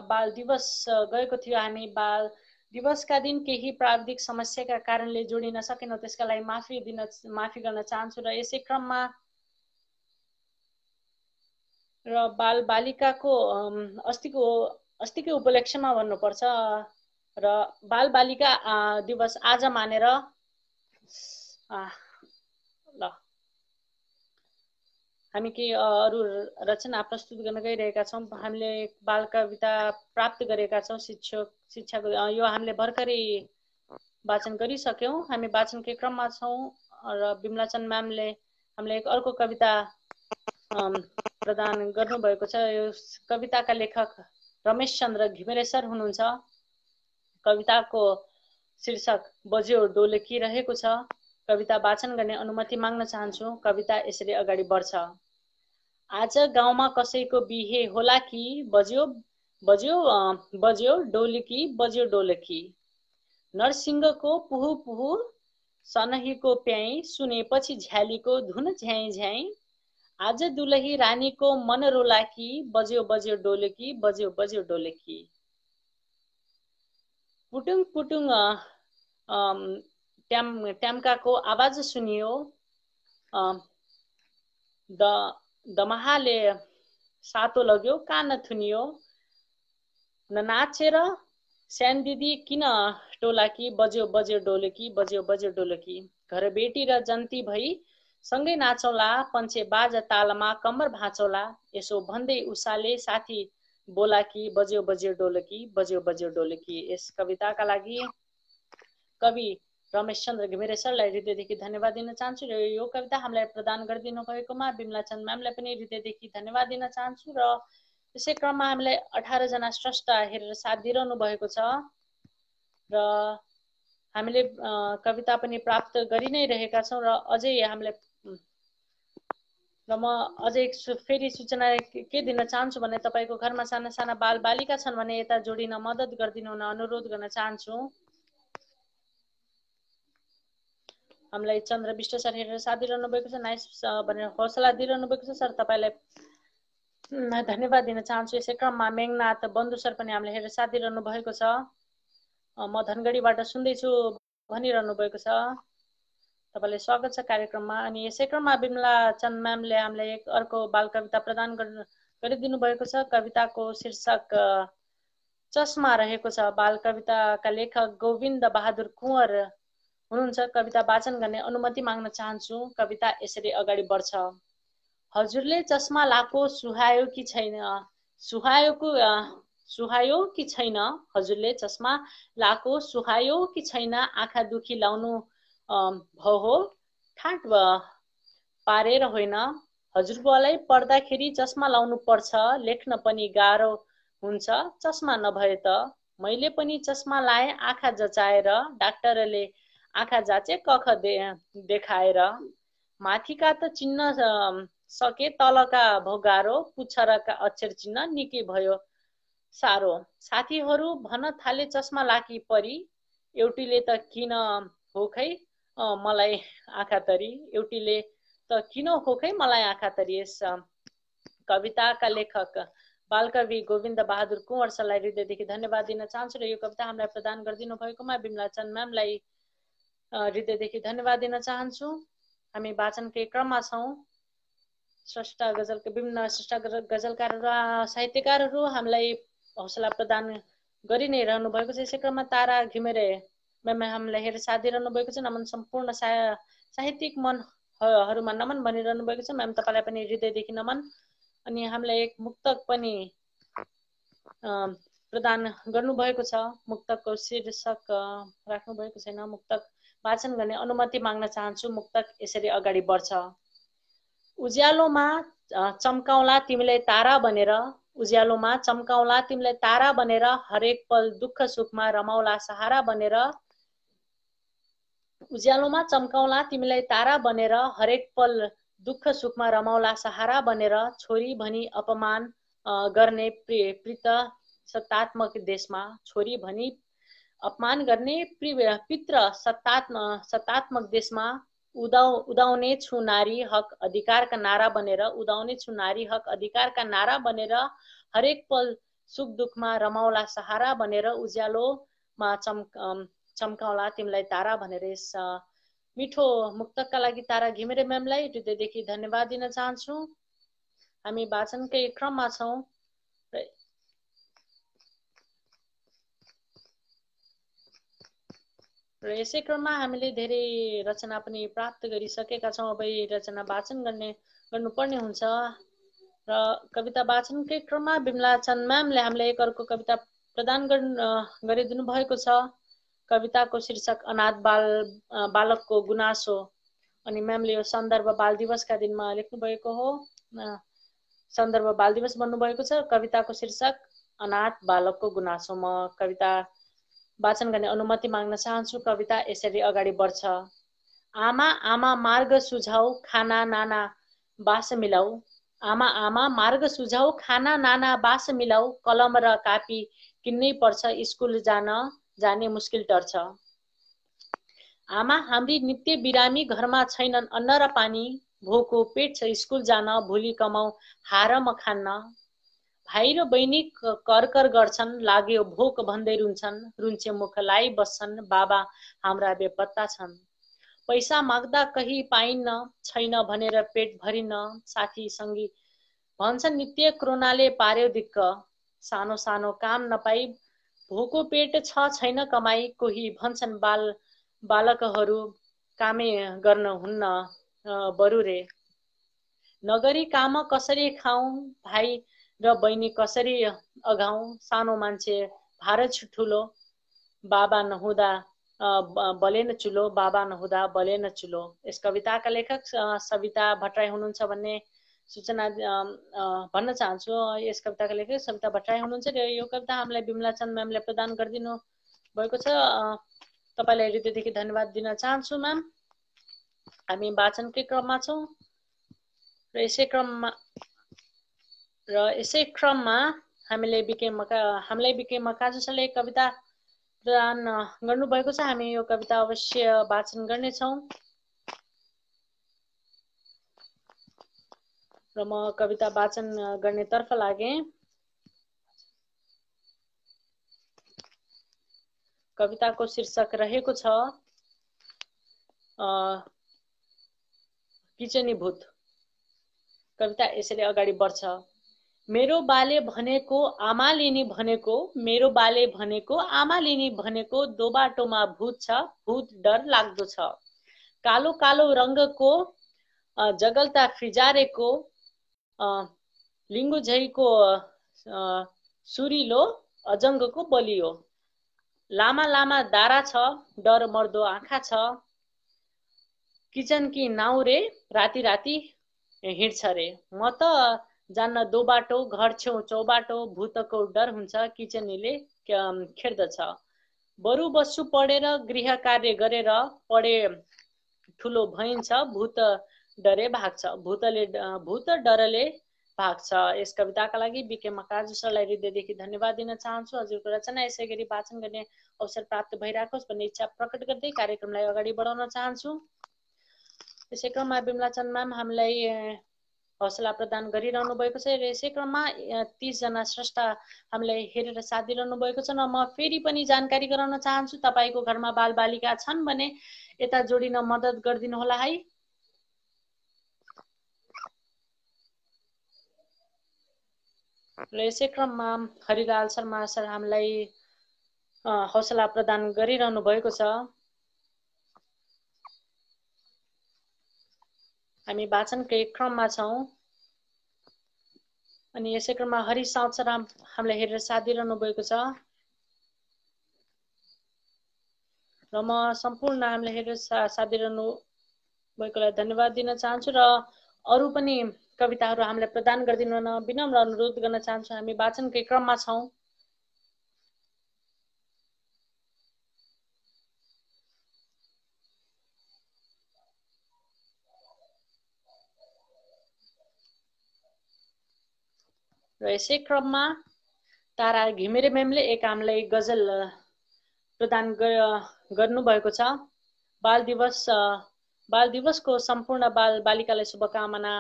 बाल दिवस गएको थियो। हामी बाल दिवसका दिन केही प्राविधिक समस्याका कारणले जोडिन सकेनौँ, त्यसका लागि माफी गर्न चाहन्छु। र यसै क्रममा र बाल बालिकाको अस्तिको उपलक्ष्यमा भन्नुपर्छ र बाल बालिका दिवस आज मानेर ल हामी केही अरू रचना प्रस्तुत गर्न गइरहेका छौँ। हामीले बाल कविता प्राप्त गरेका छौँ शिक्षाको यो हामीले भर्खरै वाचन गरिसक्यौँ। हामी वाचनकै क्रममा छौँ र बिमलाचन म्यामले हामीलाई एक अर्को कविता प्रदान गर्नुभएको छ। यो कविताका लेखक रमेश चन्द्र घिमिरे सर हुनुहुन्छ। कविताको शीर्षक बज्यो डोलकी रहेको छ। कविता वाचन गर्ने अनुमति माग्न चाहन्छु। कविता यसरी अगाडि बढ्छ। आज गाउँमा कसैको बिहे होला कि बज्यो बज्यो बज्यो डोलकी, बज्यो डोलकी। नरसिंहको पुहु पुहु सनहीको प्याई, सुनेपछि झ्यालीको धुन झ्याई झ्याई। आज दुलही रानीको मन रोला कि बज्यो बज्यो डोलकी, बज्यो बज्यो डोलकी। पुटुङ पुटुङ ट्याम्काको आवाज सुनियो। दमहाले सातो लग्यो कान थुनियो। ननाचेर स्यान दिदी किन टोलाकी, बज्यो बज्यो डोलकी, बज्यो बज्यो डोलकी। घर बेटी र जन्ती भई सँगै नाचौला, पञ्चे बाज तालमा कम्बर भाँचौला। यसो भन्दै उषाले साथी बोलाकी, बज्यो बज्यो डोलकी, बज्यो बज्यो डोलकी। यस कविताका लागि कवि रमेश चन्द्र घिमिरे सरलाई हृदयदेखि धन्यवाद दिन चाहन्छु र यो कविता हामीलाई प्रदान गरिदिनु भएकोमा बिमलाचन म्यामलाई पनि हृदयदेखि धन्यवाद दिन चाहन्छु। र यसै क्रममा हामीलाई 18 जना स्रष्टा हेरेर साथ दिइरहनु भएको छ र हामीले कविता पनि प्राप्त गरि नै रहेका छौँ र अझै हामीलाई र म अझै फेरि सूचना के दिन चाहन्छु भने तपाईँको घरमा साना साना बाल बालिका छन् भने यता जोडिन मद्दत गरिदिनु हुन अनुरोध गर्न चाहन्छु। हामीलाई चन्द्र विष्ट सर हेरेर साथ दिइरहनु भएको छ, नाइस भनेर हौसला दिइरहनु भएको छ। सर तपाईँलाई धन्यवाद दिन चाहन्छु। यसै क्रममा मेघनाथ बन्धु सर पनि हामीलाई हेरेर साथ दिइरहनु भएको छ। म धनगढीबाट सुन्दैछु भनिरहनु भएको छ। तपाईँलाई स्वागत छ कार्यक्रममा। अनि यसै क्रममा बिमलाचन म्यामले हामीलाई एक अर्को बाल कविता प्रदान गरिदिनु भएको छ। कविताको शीर्षक चस्मा रहेको छ। बाल कविताका लेखक गोविन्द बहादुर कुँवर हुनुहुन्छ। कविता वाचन गर्ने अनुमति माग्न चाहन्छु। कविता यसरी अगाडि बढ्छ। हजुरले चस्मा लाको सुहायो कि छैन, सुहायो कि छैन। हजुरले चस्मा लाको सुहायो कि छैन। आँखा दुखी लाउनु भो हो ठाट पारेर होइन। हजुरबुवालाई पढ्दाखेरि चस्मा लाउनु पर्छ, लेख्न पनि गाह्रो हुन्छ चस्मा नभए त। मैले पनि चस्मा लाएँ आँखा जचाएर, डाक्टरले आँखा जाँचे कख देखाएर। माथिका त चिन्न सके तलका भो गाह्रो, पुच्छरका अक्षर चिन्न निकै भयो साह्रो। साथीहरू भन्न थाले चस्मा लाकी परी, एउटीले त किन हो खै मलाई आँखा तरी, एउटीले त किन हो खै मलाई आँखा तरी। यस कविताका लेखक बालकवि गोविन्द बहादुर कुँवर सरलाई हृदयदेखि धन्यवाद दिन चाहन्छु र यो कविता हामीलाई प्रदान गरिदिनु भएकोमा बिमलाचन म्यामलाई हृदयदेखि धन्यवाद दिन चाहन्छु। हामी वाचनकै क्रममा छौँ। स्रष्टा गजलका विभिन्न स्रष्टा गजलकार र साहित्यकारहरू हामीलाई हौसला प्रदान गरि नै रहनु भएको छ। यसै क्रममा तारा घिमिरे म्याम हामीलाई हेरेर साथ दिइरहनु भएको छ। नमन सम्पूर्ण साहित्यिक मन हरूमा नमन भनिरहनु भएको छ। म्याम तपाईलाई पनि हृदयदेखि नमन। अनि हामीलाई एक मुक्तक पनि प्रदान गर्नुभएको छ। मुक्तकको शीर्षक राख्नु भएको छैन। मुक्तक वाचन गर्ने अनुमति माग्न चाहन्छु। मुक्तक यसरी अगाडि बढ्छ। उज्यालोमा चम्काउला तिमीलाई तारा बनेर, उज्यालोमा चम्काउला तिमीलाई तारा बनेर, हरेक पल दुःख सुखमा रमाउला सहारा बनेर, उज्यालोमा चम्काउला तिमीलाई तारा बनेर, हरेक पल दुःख सुखमा रमाउला सहारा बनेर, छोरी भनी अपमान गर्ने प्रीत सत्तात्मक देशमा, छोरी भनी अपमान गर्ने पितृ सत्तात्मक देशमा, उदाउने छु नारी हक अधिकारका नारा बनेर, उदाउने छु नारी हक अधिकारका नारा बनेर, हरेक पल सुख दुःखमा रमाउला सहारा बनेर, उज्यालोमा चम्काउला तिमीलाई तारा भनेर यस मिठो मुक्तकका लागि तारा घिमिरे म्यामलाई हृदयदेखि धन्यवाद दिन चाहन्छु। हामी वाचनकै क्रममा छौँ र यसै क्रममा हामीले धेरै रचना पनि प्राप्त गरिसकेका छौँ। अब यी रचना वाचन गर्नुपर्ने हुन्छ र कविता वाचनकै क्रममा बिमला चन्द म्यामले हामीलाई एक अर्को कविता प्रदान गरिदिनु भएको छ। कविताको शीर्षक अनाथ बालकको गुनासो। अनि म्यामले यो सन्दर्भ बाल दिवसका दिनमा लेख्नु भएको हो। सन्दर्भ बाल दिवस भन्नुभएको छ। कविताको शीर्षक अनाथ बालकको गुनासो। म कविता वाचन गर्ने अनुमति माग्न चाहन्छु। कविता यसरी अगाडि बढ्छ। आमा आमा मार्ग सुझाउ खाना नाना बास मिलाऊ, आमा आमा मार्ग सुझाउ खाना नाना बास मिलाऊ, कलम र कापी किन्नै पर्छ स्कुल जाने मुस्किल टर्छ। आमा हाम्री नित्य बिरामी घरमा छैनन् अन्न र पानी, भोको पेट छ स्कुल जान भोलि कमाउ हार म खान्न। भाइ र बहिनी कर गर्छन् लाग्यो भोक भन्दै रुन्छन्, रुन्छे मुखलाई बस्छन् बाबा हाम्रा बेपत्ता छन्। पैसा माग्दा कहीँ पाइन्न छैन भनेर पेट भरिन्न, साथी सङ्गी भन्छन् नित्य कोरोनाले पार्यो दिक्क, सानो सानो काम नपाई भोको पेट छ छैन कमाई, कोही भन्छन् बालकहरू कामै गर्न हुन्न बरु रे, नगरी काम कसरी खाऊ भाइ र बहिनी कसरी अघाउ, सानो मान्छे भार ठुलो बाबा नहुँदा बलेन चुलो, बाबा नहुँदा बलेन चुलो। यस कविताका लेखक सविता भट्टराई हुनुहुन्छ भन्ने सूचना भन्न चाहन्छु। यस कविताका लेखक सविता भट्टराई हुनुहुन्छ र यो कविता हामीलाई बिमला चन्द म्यामले प्रदान गरिदिनु भएको छ। तपाईलाई हृदयदेखि धन्यवाद दिन चाहन्छु म्याम। हामी वाचनकै क्रममा छौँ र यसै क्रममा हामीलाई बिके मकाजु सरले कविता प्रदान गर्नुभएको छ। हामी यो कविता अवश्य वाचन गर्नेछौँ र म कविता वाचन गर्नेतर्फ लागेँ। कविताको शीर्षक रहेको छ किचनी भूत। कविता यसरी अगाडि बढ्छ। मेरो बाले भनेको आमाले नि भनेको, मेरो बाले भनेको आमाले नि भनेको, दो बाटोमा भूत छ भूत डर लाग्दो छ, कालो कालो रङ्गको जगल्ता फिजारेको लिङ्गु झैको सुरिलो अजङ्गको बलियो, लामा लामा दारा छ डर मर्दो आँखा छ, किचन कि नाउरे राति राति हिँड्छ रे, म त जान्न दो बाटो घर छेउ चौबाटो, भूतको डर हुन्छ किचनीले खेड्दछ, बरु बस्छु पढेर गृह कार्य गरेर, पढे ठुलो भइन्छ भूत डरे भाग्छ, भूत डरले भाग्छ। यस कविताका लागि बिके मकाजु सरलाई हृदयदेखि धन्यवाद दिन चाहन्छु। हजुरको रचना यसै गरी वाचन गर्ने अवसर प्राप्त भइरहेकोस् भन्ने इच्छा प्रकट गर्दै कार्यक्रमलाई अगाडि बढाउन चाहन्छु। यसै क्रममा बिमला चन्द म्याम हामीलाई हौसला प्रदान गरिरहनु भएको छ र यसै क्रममा 30 जना स्रष्टा हामीलाई हेरेर साथ दिइरहनु भएको छ। म फेरि पनि जानकारी गराउन चाहन्छु, तपाईको घरमा बालबालिका छन् भने यता जोडिन मद्दत गरिदिनु होला है। र यसै क्रममा हरिलाल शर्मा सर हामीलाई हौसला प्रदान गरिरहनु भएको छ। हामी वाचनकै क्रममा छौँ अनि यसै क्रममा हरि साउद सर हामीलाई हेरेर साथ दिइरहनु भएको छ र म सम्पूर्ण हामीलाई हेरेर साथ दिइरहनु भएकोलाई धन्यवाद दिन चाहन्छु र अरू पनि कविताहरू हामीलाई प्रदान गरिदिनु हुन विनम्र अनुरोध गर्न चाहन्छु। हामी वाचनकै क्रममा छौँ। र यसै क्रममा तारा घिमिरे म्यामले एक हामीलाई गजल प्रदान गर्नुभएको छ। बाल दिवसको सम्पूर्ण बाल बालिकालाई शुभकामना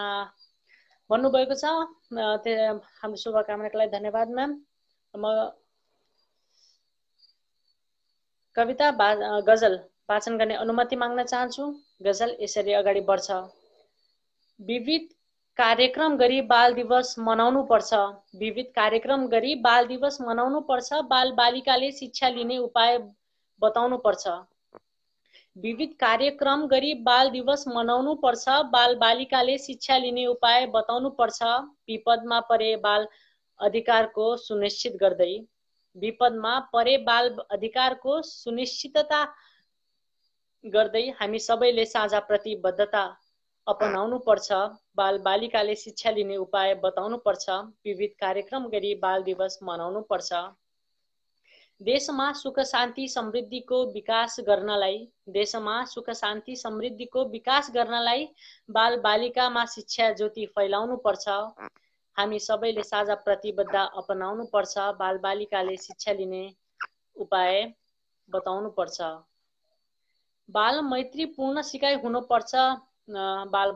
भन्नुभएको छ। हाम्रो शुभकामनाको लागि धन्यवाद म्याम। म कविता गजल वाचन गर्ने अनुमति माग्न चाहन्छु। गजल यसरी अगाडि बढ्छ। विविध कार्यक्रम गरी बाल दिवस मनाउनु पर्छ। विविध कार्यक्रम गरी बाल दिवस मनाउनु पर्छ। बाल बालिकाले शिक्षा लिने उपाय बताउनु पर्छ। विविध कार्यक्रम गरी बाल दिवस मनाउनु पर्छ। बाल बालिकाले शिक्षा लिने उपाय बताउनु पर्छ। विपदमा परे बाल अधिकारको सुनिश्चित गर्दै विपदमा परे बाल अधिकारको सुनिश्चितता गर्दै हामी सबैले साझा प्रतिबद्धता अपनाउनु पर्छ। बाल बालिकाले शिक्षा लिने उपाय बताउनु पर्छ। विविध कार्यक्रम गरी बाल दिवस मनाउनु पर्छ। देशमा सुख शान्ति समृद्धिको विकास गर्नलाई बाल बालिकामा शिक्षा ज्योति फैलाउनु पर्छ। हामी सबैले साझा प्रतिबद्धता अपनाउनु पर्छ। बाल बालिकाले शिक्षा लिने उपाय बताउनु पर्छ। बाल मैत्रीपूर्ण सिकाइ हुनुपर्छ। बाल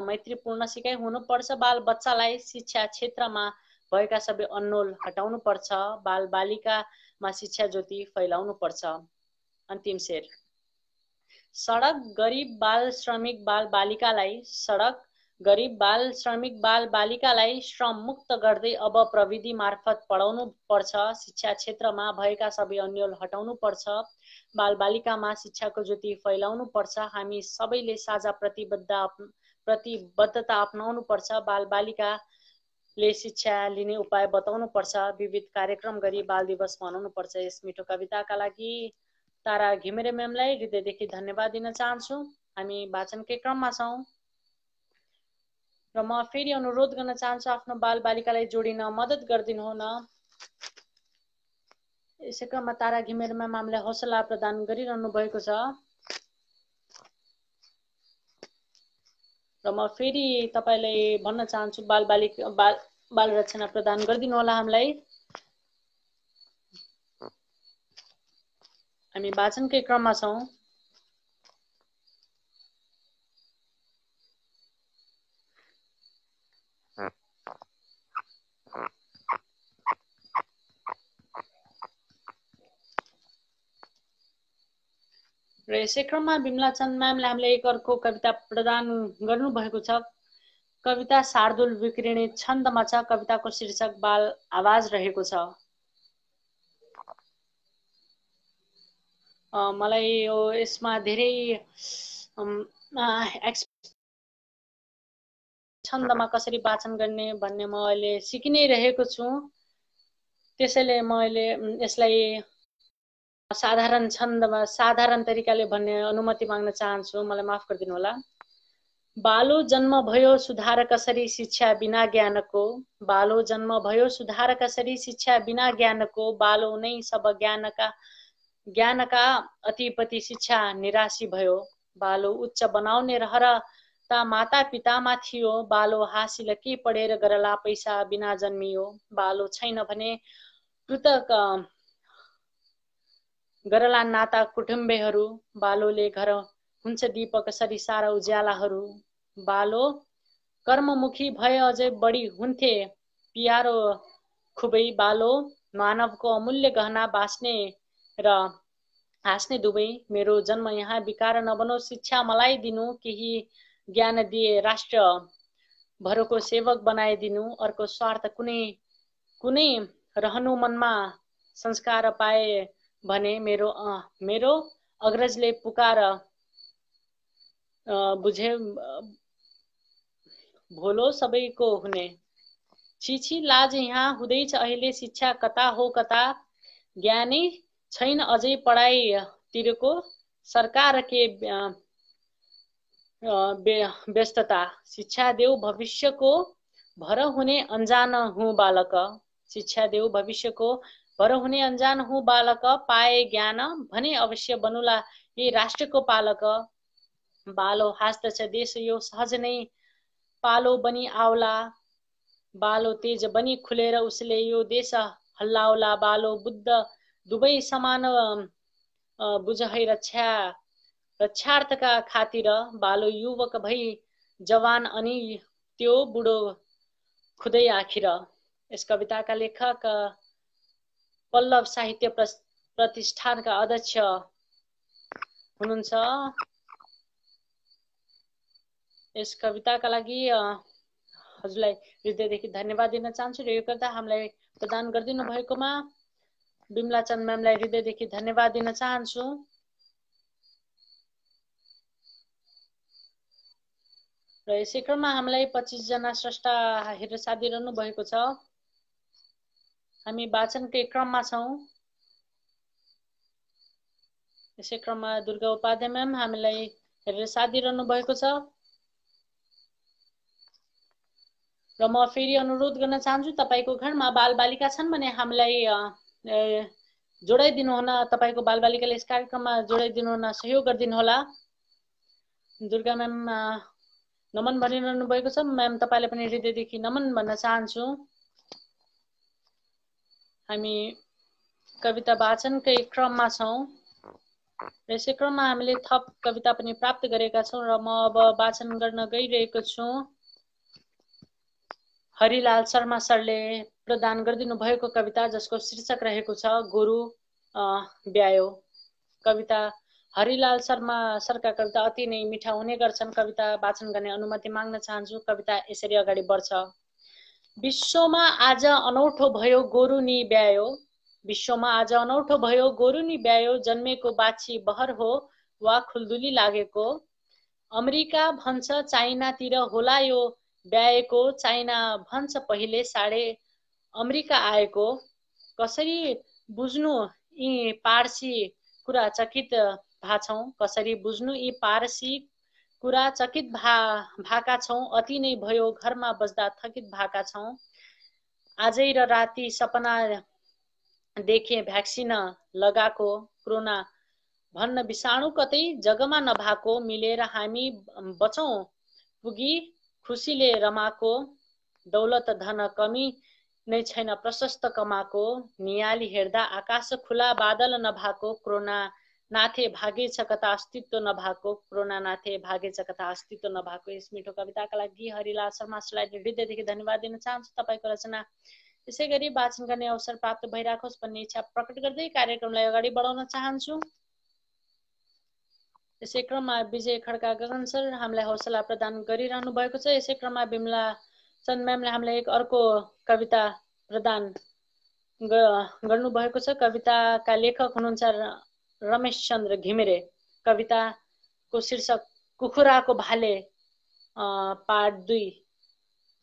मैत्रीपूर्ण सिकाइ हुनुपर्छ। बाल बच्चालाई शिक्षा क्षेत्रमा भएका सबै अन्नोल हटाउनु पर्छ। बाल बालिकामा शिक्षा ज्योति फैलाउनु पर्छ। अन्तिम शेर। सडक गरिब बाल श्रमिक बाल बालिकालाई श्रम मुक्त गर्दै अब प्रविधि मार्फत पढाउनु पर्छ। शिक्षा क्षेत्रमा भएका सबै अन्यल हटाउनु पर्छ। बाल बालिकामा शिक्षाको ज्योति फैलाउनु पर्छ। हामी सबैले साझा प्रतिबद्धता अपनाउनु पर्छ। बाल बालिकाले शिक्षा लिने उपाय बताउनु पर्छ। विविध कार्यक्रम गरी बाल दिवस मनाउनु पर्छ। यस मिठो कविताका लागि तारा घिमिरे म्यामलाई हृदयदेखि धन्यवाद दिन चाहन्छु। हामी वाचनकै क्रममा छौँ र म फेरि अनुरोध गर्न चाहन्छु आफ्नो बाल बालिकालाई जोडिन मद्दत गरिदिनु हुन। यसै क्रममा तारा घिमिरे म्याम हामीलाई हौसला प्रदान गरिरहनु भएको छ र म फेरि तपाईलाई भन्न चाहन्छु बाल रचना प्रदान गरिदिनु होला हामीलाई। हामी वाचनकै क्रममा छौँ। र यसै क्रममा बिमला चन्द म्यामले हामीलाई एक अर्को कविता प्रदान गर्नुभएको छ। कविता शार्दुल विक्रिने छन्दमा छ। कविताको शीर्षक बाल आवाज रहेको छ। मलाई यसमा धेरै छन्दमा कसरी वाचन गर्ने भन्ने म अहिले सिकि नै रहेको छु। त्यसैले म अहिले यसलाई साधारण तरिकाले भन्ने अनुमति माग्न चाहन्छु। मलाई माफ गरिदिनु होला। बालो जन्म भयो सुधार कसरी शिक्षा बिना ज्ञानको। बालो जन्म भयो सुधार कसरी शिक्षा बिना ज्ञानको। बालो नै सब ज्ञानका अतिपति शिक्षा निराशी भयो। बालो उच्च बनाउने रहर ता माता पितामा थियो। बालो हासिल के पढेर गरला पैसा बिना जन्मियो। बालो छैन भने कृतक गरला नाता कुटुम्बेहरू। बालोले घर हुन्छ दीप कसरी सारा उज्यालाहरू। बालो कर्ममुखी भए अझै बढी हुन्थे पियारो खुबै। बालो मानवको अमूल्य गहना बाँच्ने र हाँस्ने दुवै। मेरो जन्म यहाँ विकार नबनो शिक्षा मलाई दिनु। केही ज्ञान दिए राष्ट्र भरको सेवक बनाइदिनु। अर्को स्वार्थ कुनै रहनु मनमा संस्कार पाए भने मेरो अग्रजले पुकार भोलो सबैको हुने। छिछि लाज यहाँ हुँदैछ अहिले, शिक्षा कता हो कता, ज्ञानै छैन अझै पढाइतिरको, सरकार के व्यस्तता, शिक्षा देऊ भविष्यको भर हुने अनजान हुँ बालक, शिक्षा देऊ भविष्यको भर हुने अनजान हुँ बालक, पाए ज्ञान भने अवश्य बनुला यी राष्ट्रको पालक, बालो हाँस्दछ देश यो सहज नै पालो बनी आउला, बालो तेज बनी खुलेर उसले यो देश हल्लाउला, बालो बुद्ध दुवै समान बुझ है रक्षार्थका खातिर, बालो युवक भई जवान अनि त्यो बुढो खुदै आखिर। यस कविताका लेखक पल्लव साहित्य प्रतिष्ठानका अध्यक्ष हुनुहुन्छ। यस कविताका लागि हजुरलाई हृदयदेखि धन्यवाद दिन चाहन्छु र यो कविता हामीलाई प्रदान गरिदिनु भएकोमा बिमला चन्द म्यामलाई हृदयदेखि धन्यवाद दिन चाहन्छु। र यसै क्रममा हामीलाई 25 जना स्रष्टा हेरेर साथ दिइरहनु भएको छ। हामी वाचनकै क्रममा छौं। यसै क्रममा दुर्गा उपाध्याय म्याम हामीलाई हेरेर साथ दिइरहनु भएको छ र म फेरि अनुरोध गर्न चाहन्छु, तपाईको घरमा बालबालिका छन् भने हामीलाई जोडाइदिनु हुन, तपाईको बालबालिकाले यस कार्यक्रममा जोडाइदिनु हुन सहयोग गरिदिनु होला। दुर्गा म्याम नमन भनिरहनु भएको छ। म्याम तपाईलाई पनि हृदयदेखि नमन भन्न चाहन्छु। हामी कविता वाचनकै क्रममा छौं। यसै क्रममा हामीले थप कविता पनि प्राप्त गरेका छौं र म अब वाचन गर्न गइरहेको छु। हरिलाल शर्मा सरले प्रदान गरिदिनु भएको कविता जसको शीर्षक रहेको छ गोरु ब्यायो। कविता हरिलाल शर्मा सरका कविता अति नै मिठा हुने गर्छन्। कविता वाचन गर्ने अनुमति माग्न चाहन्छु। कविता यसरी अगाडि बढ्छ। विश्वमा आज अनौठो भयो गोरु नि ब्यायो, विश्वमा आज अनौठो भयो गोरु नि ब्यायो, जन्मेको बाछी बहर हो वा खुल्दुली लागेको, अमेरिका भन्छ चाइनातिर होला यो ब्याएको, चाइना भन्छ पहिले साढे अमेरिका आएको, कसरी बुझ्नु यी पारसी कुरा चकित भाछौं, कसरी बुझ्नु यी पारसी कुरा चकित भाका छौं, अति नै भयो घरमा बस्दा थकित भाका छौं, आजै र राति सपना देखे भ्याक्सिन लगाको, कोरोना भन्न विषाणु कतै जगमा नभाको, मिलेर हामी बचौं पुगी खुसीले रमाको, दौलत धन कमी नै छैन प्रशस्त कमाको, नियाली हेर्दा आकाश खुला बादल नभाको, कोरोना नाथे भागेछ कता अस्तित्व नभाको, कोरोना नाथे भागेछ कता अस्तित्व नभाको। यस मिठो कविताका लागि हरिलाल शर्मा सरलाई हृदयदेखि धन्यवाद दिन चाहन्छु। तपाईको रचना त्यसै गरी वाचन गर्ने अवसर प्राप्त भइराखोस् भन्ने इच्छा प्रकट गर्दै कार्यक्रमलाई अगाडि बढाउन चाहन्छु। यसै क्रममा विजय खड्का गगन सर हामीलाई हौसला प्रदान गरिरहनु भएको छ। यसै क्रममा बिमला चन्द म्यामले हामीलाई एक अर्को कविता प्रदान गर्नुभएको छ। कविताका लेखक हुनुहुन्छ रमेश चन्द्र घिमिरे। कविताको शीर्षक कुखुराको भाले पार्ट 2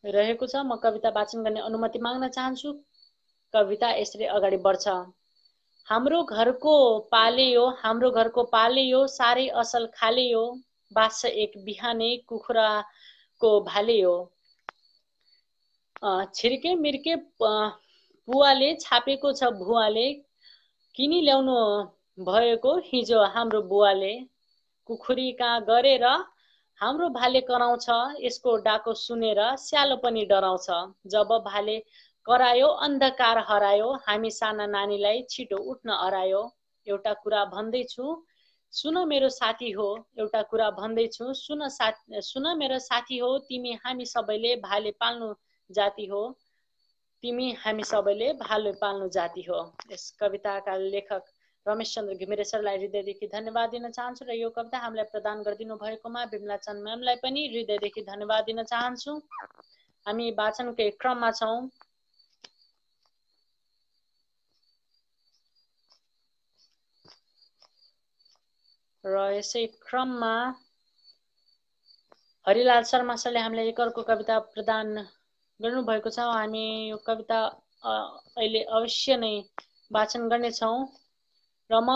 रहेको छ। म कविता वाचन गर्ने अनुमति माग्न चाहन्छु। कविता यसरी अगाडि बढ्छ। हाम्रो घरको पाले यो, हाम्रो घरको पाले यो, साह्रै असल खाले यो, बाँच्छ एक बिहानै कुखुराको भाले यो, छिर्के मिर्के बुवाले छापेको छ भुवाले, किनी ल्याउनु भएको हिजो हाम्रो बुवाले, कुखुरी कहाँ गरेर हाम्रो भाले कराउँछ, यसको डाको सुनेर स्यालो पनि डराउँछ, जब भाले करायो अन्धकार हरायो, हामी साना नानीलाई छिटो उठ्न हरायो, एउटा कुरा भन्दैछु सुन मेरो साथी हो, एउटा कुरा भन्दैछु सुन मेरो साथी हो, तिमी हामी सबैले भाले पाल्नु जाति हो, तिमी हामी सबैले भाले पाल्नु जाति हो। यस कविताका लेखक रमेश चन्द्र घिमिरे सरलाई हृदयदेखि धन्यवाद दिन चाहन्छु र यो कविता हामीलाई प्रदान गरिदिनु भएकोमा बिमला चन्द म्यामलाई पनि हृदयदेखि धन्यवाद दिन चाहन्छु। हामी वाचनकै क्रममा छौं। र यसै क्रममा हरिलाल शर्मा सरले हामीलाई एक अर्को कविता प्रदान गर्नुभएको छ। हामी यो कविता अहिले अवश्य नै वाचन गर्नेछौँ। र म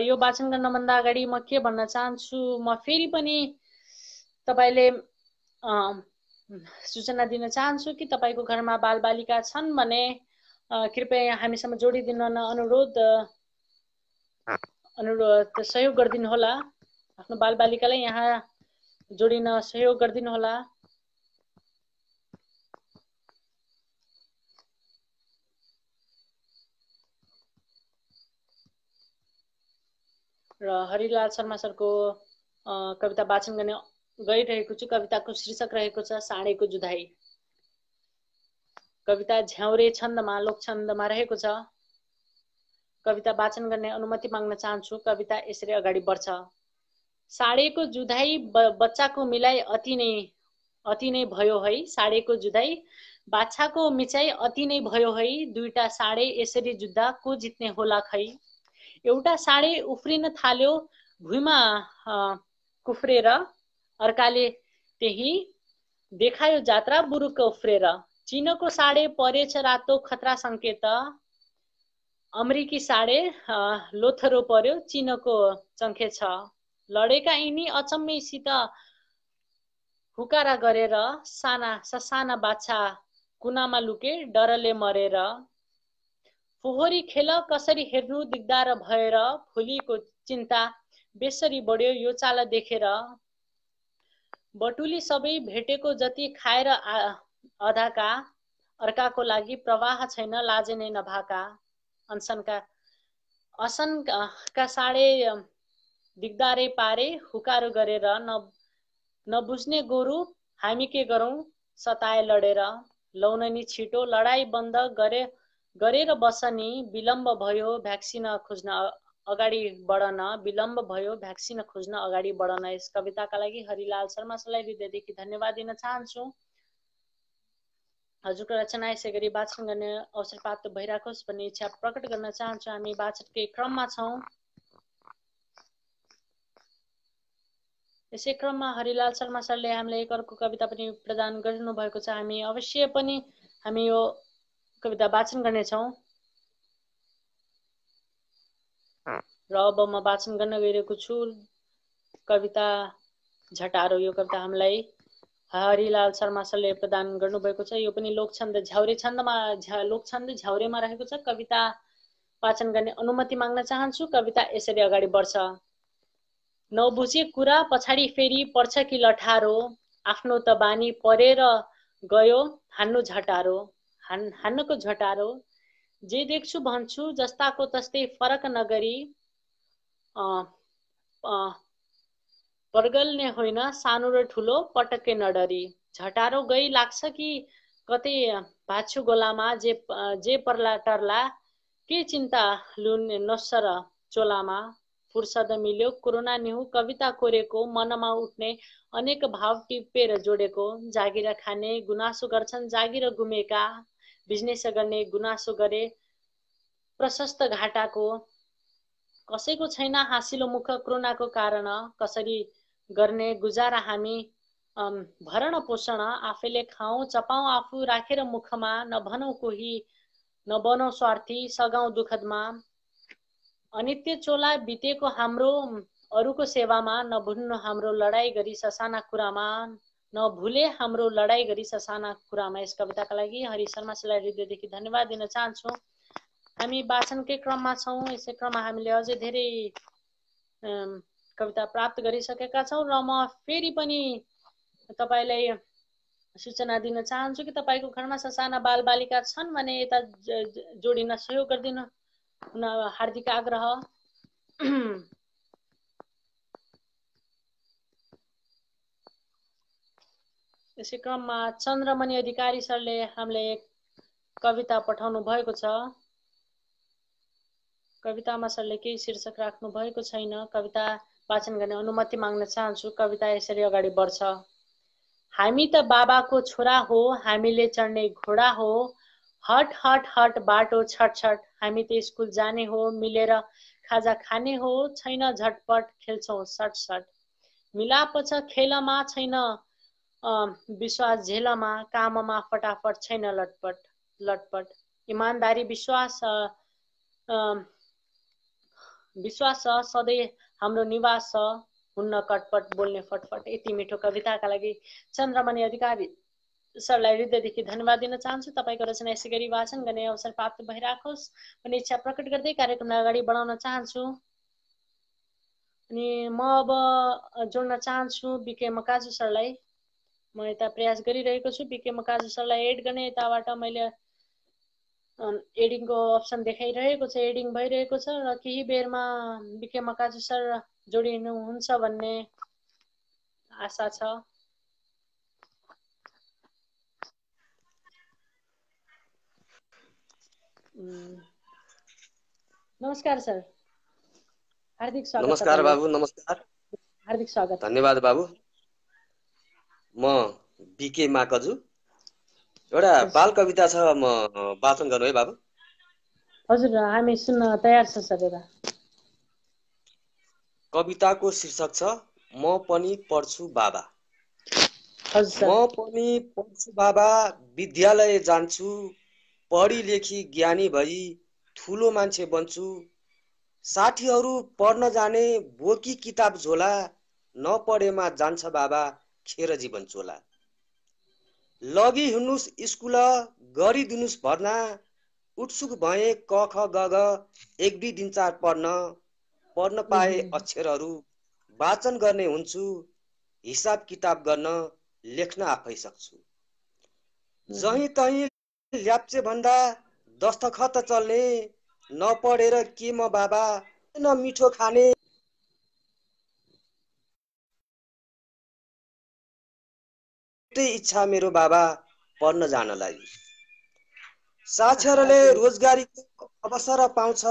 यो वाचन गर्नभन्दा अगाडि म के भन्न चाहन्छु, म फेरि पनि तपाईले सूचना दिन चाहन्छु कि तपाईको घरमा बालबालिका छन् भने कृपया हामीसँग जोडिदिन अनुरोध सहयोग गरिदिनु होला। आफ्नो बालबालिकालाई यहाँ जोडिन सहयोग गरिदिनु होला। र हरिलाल शर्मा सरको कविता वाचन गर्ने गइरहेको छु। कविताको शीर्षक रहेको छ साँडेको जुधाई। कविता झ्याउरे छन्दमा लोकछन्दमा रहेको छ। कविता वाचन गर्ने अनुमति माग्न चाहन्छु। कविता यसरी अगाडि बढ्छ। साँडेको जुधाई बच्चाको मिलाइ अति नै भयो है। साँडेको जुधाई बाछाको मिचाइ अति नै भयो है। दुईटा साँडे यसरी जुत्दा को जित्ने होला खै। एउटा साँडे उफ्रिन थाल्यो भुइँमा कुफ्रेर, अर्काले त्यही देखायो जात्रा बुरुक्क उफ्रेर। चीनको साँडे परेछ रातो खतरा संकेत, अमेरिकी साँडे लोथरो पर्यो चीनको चङ्खे छ। लडेका यिनी अचम्मैसित हुकारा गरेर, ससाना बाछा कुनामा लुके डरले मरेर। फोहोरी खेल कसरी हेर्नु दिगदार भएर, फुलीको चिन्ता बेसरी बढ्यो यो चाल देखेर। बटुली सबै भेटेको जति खाएर अधाका, अर्काको लागि प्रवाह छैन लाजे नै नभाका। असनका साँडे दिगदारै पारे हुकारो गरेर, नबुझ्ने गोरु हामी के गरौँ सताए लडेर। लौननी छिटो लडाई बन्द गरेर बसनी, विलम्ब भयो भ्याक्सिन खोज्न अगाडि बढन, विलम्ब भयो भ्याक्सिन खोज्न अगाडि बढन। यस कविताका लागि हरिलाल शर्मा सरलाई हृदयदेखि धन्यवाद दिन चाहन्छु। हजुरको रचना यसै गरी वाचन गर्ने अवसर प्राप्त भइराखोस् भन्ने इच्छा प्रकट गर्न चाहन्छु। हामी वाचनकै क्रममा छौँ। यसै क्रममा हरिलाल शर्मा सरले हामीलाई एक अर्को कविता पनि प्रदान गरिनु भएको छ। हामी अवश्य पनि यो कविता वाचन गर्नेछौँ। र अब म वाचन गर्न गइरहेको छु कविता झटारो। यो कविता हामीलाई हरिलाल शर्मा सरले प्रदान गर्नुभएको छ। यो पनि लोकछन्द झ्याउरे छन्दमा लोकछन्द झ्याउरेमा रहेको छ। कविता वाचन गर्ने अनुमति माग्न चाहन्छु। कविता यसरी अगाडि बढ्छ। नबुझे कुरा पछाडि फेरि पर्छ कि लठारो, आफ्नो त बानी परेर गयो हान्नु झटारो, हान्नको झटारो। जे देख्छु भन्छु जस्ताको तस्तै फरक नगरी, पर्गल्ने होइन सानो र ठुलो पटक्कै नडरी। झटारो गई लाग्छ कि कतै भाछु गोलामा, जे पर्ला टर्ला के चिन्ता लुने नसर चोलामा। फुर्सद मिल्यो कोरोना निहु कविता कोरेको, मनमा उठ्ने अनेक भाव टिपेर जोडेको। जागिर खाने गुनासो गर्छन् जागिर गुमेका, बिजनेस गर्ने गुनासो गरे प्रशस्त घाटाको। कसैको छैन हाँसिलो मुख कोरोनाको कारण, कसरी गर्ने गुजारा हामी भरण पोषण। आफैले खाऊ चपाऊ आफू राखेर मुखमा, नभनौ कोही नबनौ स्वार्थी सगाउ दुःखदमा। अनित्य चोला बितेको हाम्रो अरूको सेवामा, नभुल्नु हाम्रो लडाई गरी ससाना कुरामा, नभुले हाम्रो लडाई गरी ससाना कुरामा। यस कविताका लागि हरि शर्मा सरलाई हृदयदेखि धन्यवाद दिन चाहन्छु। हामी वाचनकै क्रममा छौँ। यसै क्रममा हामीले अझै धेरै कविता प्राप्त गरिसकेका छौँ र म फेरि पनि तपाईलाई सूचना दिन चाहन्छु कि तपाईको घरमा ससाना बालबालिका छन् भने यता जोडिन सहयोग गरिदिनु हुन हार्दिक आग्रह। यसै क्रममा चन्द्रमणि अधिकारी सरले हामीलाई एक कविता पठाउनु भएको छ। कवितामा सरले केही शीर्षक राख्नु भएको छैन। कविता वाचन गर्ने अनुमति माग्न चाहन्छु। कविता यसरी अगाडि बढ्छ। हामी त बाबाको छोरा हो, हामीले चढ्ने घोडा हो, हट हट हट बाटो छट छट। हामी त स्कुल जाने हो, मिलेर खाजा खाने हो, छैन झटपट खेल्छौँ सट सट। मिलाप छ खेलमा छैन विश्वास झेलमा काममा फटाफट छैन लटपट इमानदारी विश्वास छ सधैँ हाम्रो निवास छ हुन्न कटपट बोल्ने फटफट। यति मिठो कविताका लागि चन्द्रमणि अधिकारी सरलाई हृदयदेखि धन्यवाद दिन चाहन्छु। तपाईँको रचना यसै गरी वाचन गर्ने अवसर प्राप्त भइराखोस् भन्ने इच्छा प्रकट गर्दै कार्यक्रमलाई अगाडि बढाउन चाहन्छु। अनि म अब जोड्न चाहन्छु बिके मकाजु सरलाई। म यता प्रयास गरिरहेको छु बिके मकाजु सरलाई एड गर्ने। यताबाट मैले एडिङको अप्सन देखाइरहेको छ, एडिङ भइरहेको छ र केही बेरमा बिके मकाजु सर जोडिनुहुन्छ भन्ने आशा छ। नमस्कार सर, हार्दिक स्वागत। नमस्कार बाबु, नमस्कार, हार्दिक स्वागत। धन्यवाद बाबु। म बिके माकजु, एउटा बाल कविता छ, म वाचन गर्नु है बाबु? हजुर, हामी सुन्न तयार छ सर। कविताको शीर्षक छ म पनि पढ्छु बाबा। म पनि पढ्छु बाबा, विद्यालय जान्छु, पढी लेखी ज्ञानी भई ठुलो मान्छे बन्छु। साथीहरू पढ्न जाने बोकी किताब झोला, नपढेमा जान्छ बाबा खेर जीवन चोला। लगी हिँड्नुस् स्कुल, गरिदिनुस् भर्ना, उत्सुक भए क ख ग घ 1 2 3 4 पढ्न पाए अक्षरहरू वाचन गर्ने हुन्छु, हिसाब किताब गर्न लेख्न आफै सक्छु। जहीँ तहीँ ल्याप्चे भन्दा दस्तखत चल्ने, नपढेर के म बाबा न मिठो खाने। इच्छा मेरो बाबा पढ्न जानलाई। साक्षरले रोजगारीको अवसर पाउँछ,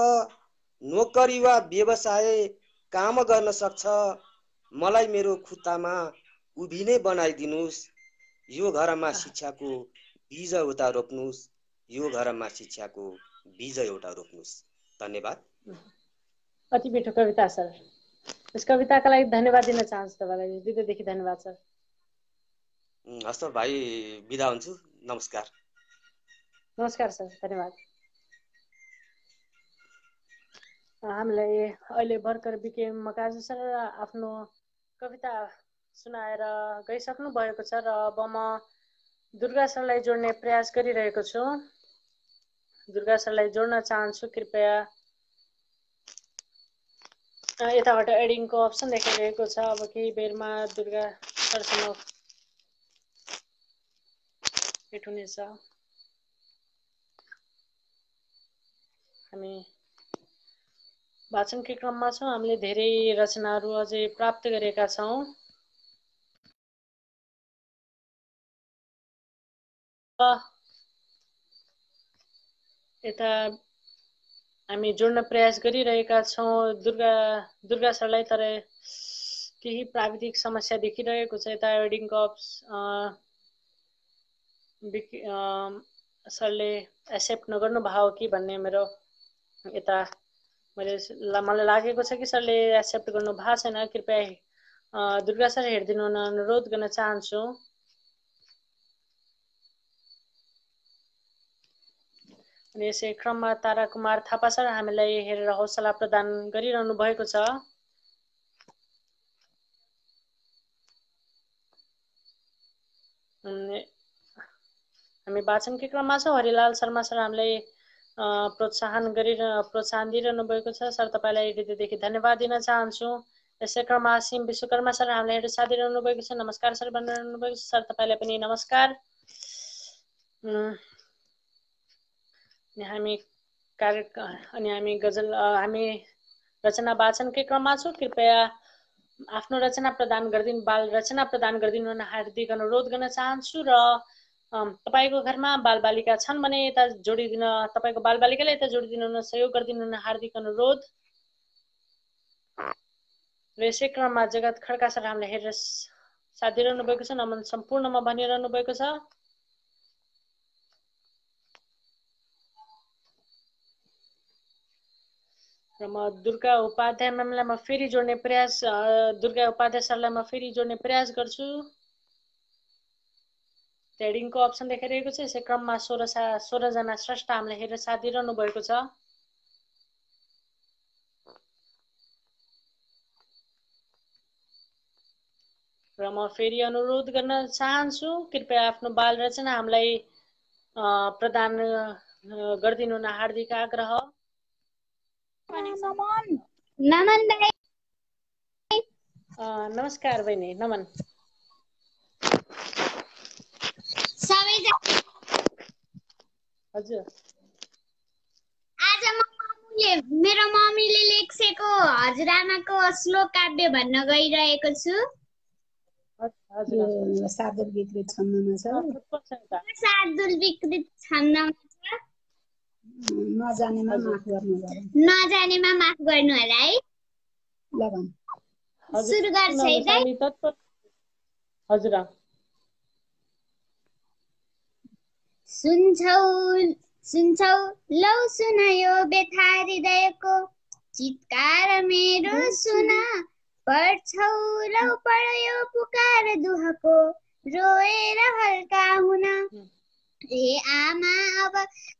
नोकरी वा व्यवसाय काम गर्न सक्छ। मलाई मेरो खुट्टामा उभिने बनाइदिनुस्, यो घरमा शिक्षाको बीज एउटा रोप्नुस्, यो घरमा शिक्षाको बीज एउटा रोप्नुस्। धन्यवाद। अति मिठो कविता सर। यस कविताका लागि धन्यवाद दिन चाहन्छु तपाईँलाई, हृदयदेखि धन्यवाद सर। हस् त भाइ, बिदा हुन्छु। नमस्कार। नमस्कार सर, धन्यवाद। हामीलाई अहिले भर्खर बिके मकाजु सर आफ्नो कविता सुनाएर गइसक्नु भएको छ र अब म दुर्गा सरलाई जोड्ने प्रयास गरिरहेको छु। दुर्गा सरलाई जोड्न चाहन्छु, कृपया। यताबाट एडिङको अप्सन देखाइरहेको छ। अब केही बेरमा दुर्गा सरसँग भेट हुनेछ। हामी वाचनकै क्रममा छौँ। हामीले धेरै रचनाहरू अझै प्राप्त गरेका छौँ। यता हामी जोड्न प्रयास गरिरहेका छौँ दुर्गा सरलाई, तर केही प्राविधिक समस्या देखिरहेको छ। यता एडिङको सरले एक्सेप्ट नगर्नु भयो कि भन्ने मेरो यता मलाई लागेको छ कि सरले एक्सेप्ट गर्नु भएको छैन। कृपया दुर्गा सर हेरिदिनु हुन अनुरोध गर्न चाहन्छु। अनि यसै क्रममा तारा कुमार थापा सर हामीलाई हेरेर हौसला प्रदान गरिरहनु भएको छ। हामी वाचनकै क्रममा छौँ। हरिलाल शर्मा सर हामीलाई प्रोत्साहन दिइरहनु भएको छ। सर तपाईँलाई हृदयदेखि धन्यवाद दिन चाहन्छु। यसै क्रममा सिम विश्वकर्मा सर हामीलाई हेरेर साथ दिइरहनु भएको छ। नमस्कार सर भनिरहनु भएको छ। सर तपाईँलाई पनि नमस्कार। हामी रचना वाचनकै क्रममा छौँ। कृपया आफ्नो रचना प्रदान गरिदिनु, बाल रचना प्रदान गरिदिनु हुन हार्दिक अनुरोध गर्न चाहन्छु। र तपाईँको घरमा बालबालिका छन् भने यता जोडिदिन, तपाईँको बालबालिकाले यता जोडिदिनु हुन, सहयोग गरिदिनु हुन हार्दिक अनुरोध। र यसै क्रममा जगत खड्का सर हामीलाई हेरेर साथ दिइरहनु भएको छ, नमन सम्पूर्णमा भनिरहनु भएको छ। र म दुर्गा उपाध्याय म्यामलाई म फेरि जोड्ने प्रयास, दुर्गा उपाध्याय सरलाई म फेरि जोड्ने प्रयास गर्छु। हेडिङको अप्सन देखाइरहेको छ। यसै क्रममा 16 जना श्रेष्ठ हामीलाई हेरेर साथ दिइरहनु भएको छ। र म फेरि अनुरोध गर्न चाहन्छु, कृपया आफ्नो बाल रचना हामीलाई प्रदान गरिदिनु न हार्दिक आग्रह। नमन दाइ। नमस्कार बहिनी, नमन। हजुर, आज मेरो मम्मीले लेखेको हजुरआमाको श्लोक काव्य भन्न गइरहेको छु। शार्दुल विकृत छन्दमा छ। शार्दुल विकृत छन्दमा छ। नजानेमा माफ गर्नु होला। नजानेमा माफ गर्नु होला है। ल भन। सुरु गर्छ है दाइ। हजुर। सुन्छौ लौ सुनायो व्यथा हृदयको चित्कार मेरो सुन। पढ्छौ लौ पढ्यो पुकार दुःखको रोएर हल्का हुन। ए आमा अब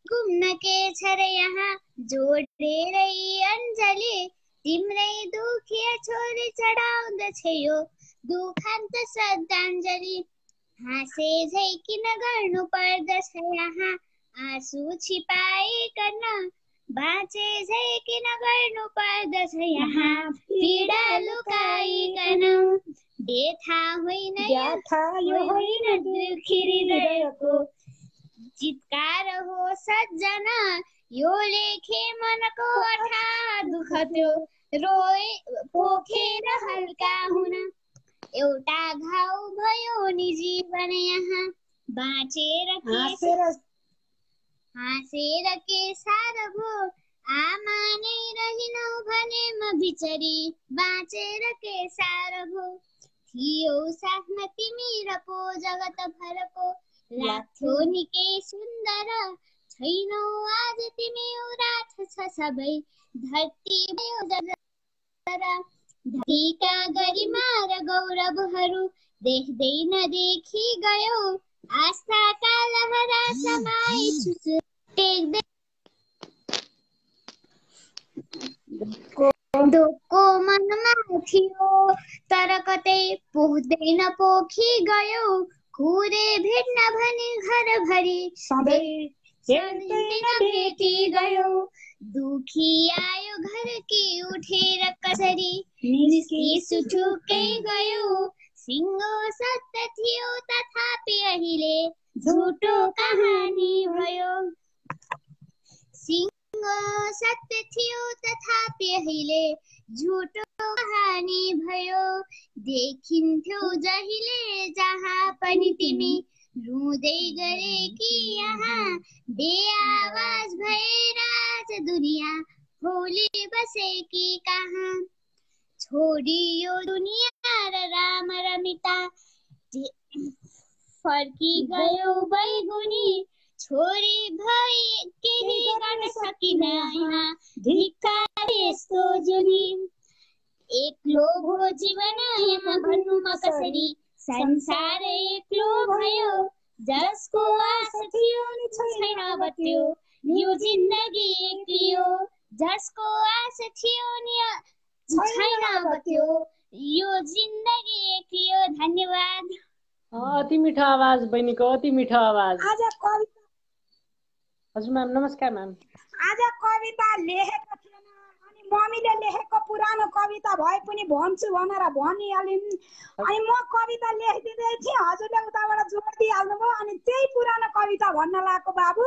घुम्न के छ र यहाँ जोडेरै अञ्जली तिम्रै दुखिया छोरी चढाउँदछ यो दुखान्त श्रद्धाञ्जली। हाँसे झै किन गर्नु पर्दछ यहाँ आँसु छिपाइकन बाँचे झै किन गर्नु पर्दछ यहाँ पीडा लुकाइकन। व्यथा होइन दुखी हृदयको चित्कार हो सजना यो लेखे मनको अथाह दुःख त्यो रोए पोखेर हल्का हुन। एउटा घाउ भयो नि जीवन यहाँ बाँचेर हाँसेर के सार भो आमा नै रहिनौ भने म बिचरी बाँचेर के सार भो। थियो साथमा तिमी र पो जगत भरको लाग्थ्यो निकै सुन्दर छैनौ आज तिमी उराठ छ सबै धरती भयो जरा। धरतीका गरिमा र गौरवहरू देख्दै नदेखी गयो आस्थाका लहरा समाई टेक्दै धोको मनमा थियो तर कतै पुग्दैन पोखी गयो कुरे भेट्न भने घरभरि सधैँ भेटी गयो। दुखी आयो घरकी उठेर कसरी निस्की सुठुकै गयो। सिङ्गो सत्य थियो तथापि अहिले झुटो कहानी भयो। सिङ्गो सत्य थियो तथापि अहिले झुटो कहानी भयो। देखिन्थ्यौ जहिले जहाँ पनि तिमी रुँदै गरेकी यहाँ बेआवाज भएर आज दुनिया भोलि बसेकी कहाँ। छोडियो दुनिया र राम र मिता फर्की गयो बैगुनी छोरी भई केही गर्न सकिन यहाँ धिक्कार यस्तो जुनी। एक्लो भो जीवन यहाँ भन्नु म कसरी संसार एक्लो भयो जसको आश थियो नि छैन अब त्यो यो जिन्दगी एक्लियो। जसको आश थियो नि छैन अब त्यो यो जिन्दगी एक्लियो। धन्यवाद। अति मिठो आवाज बहिनीको, अति मिठो आवाज। आज कविता हजुर म्याम, नमस्कार म्याम। आज कविता लेखेको थिएन अनि मम्मीले लेखेको पुरानो कविता भए पनि भन्छु भनेर भनिहालिन्। अनि म कविता लेखिदिँदै थिएँ, हजुरले उताबाट जोड दिइहाल्नु भयो अनि त्यही पुरानो कविता भन्न लागेको बाबु।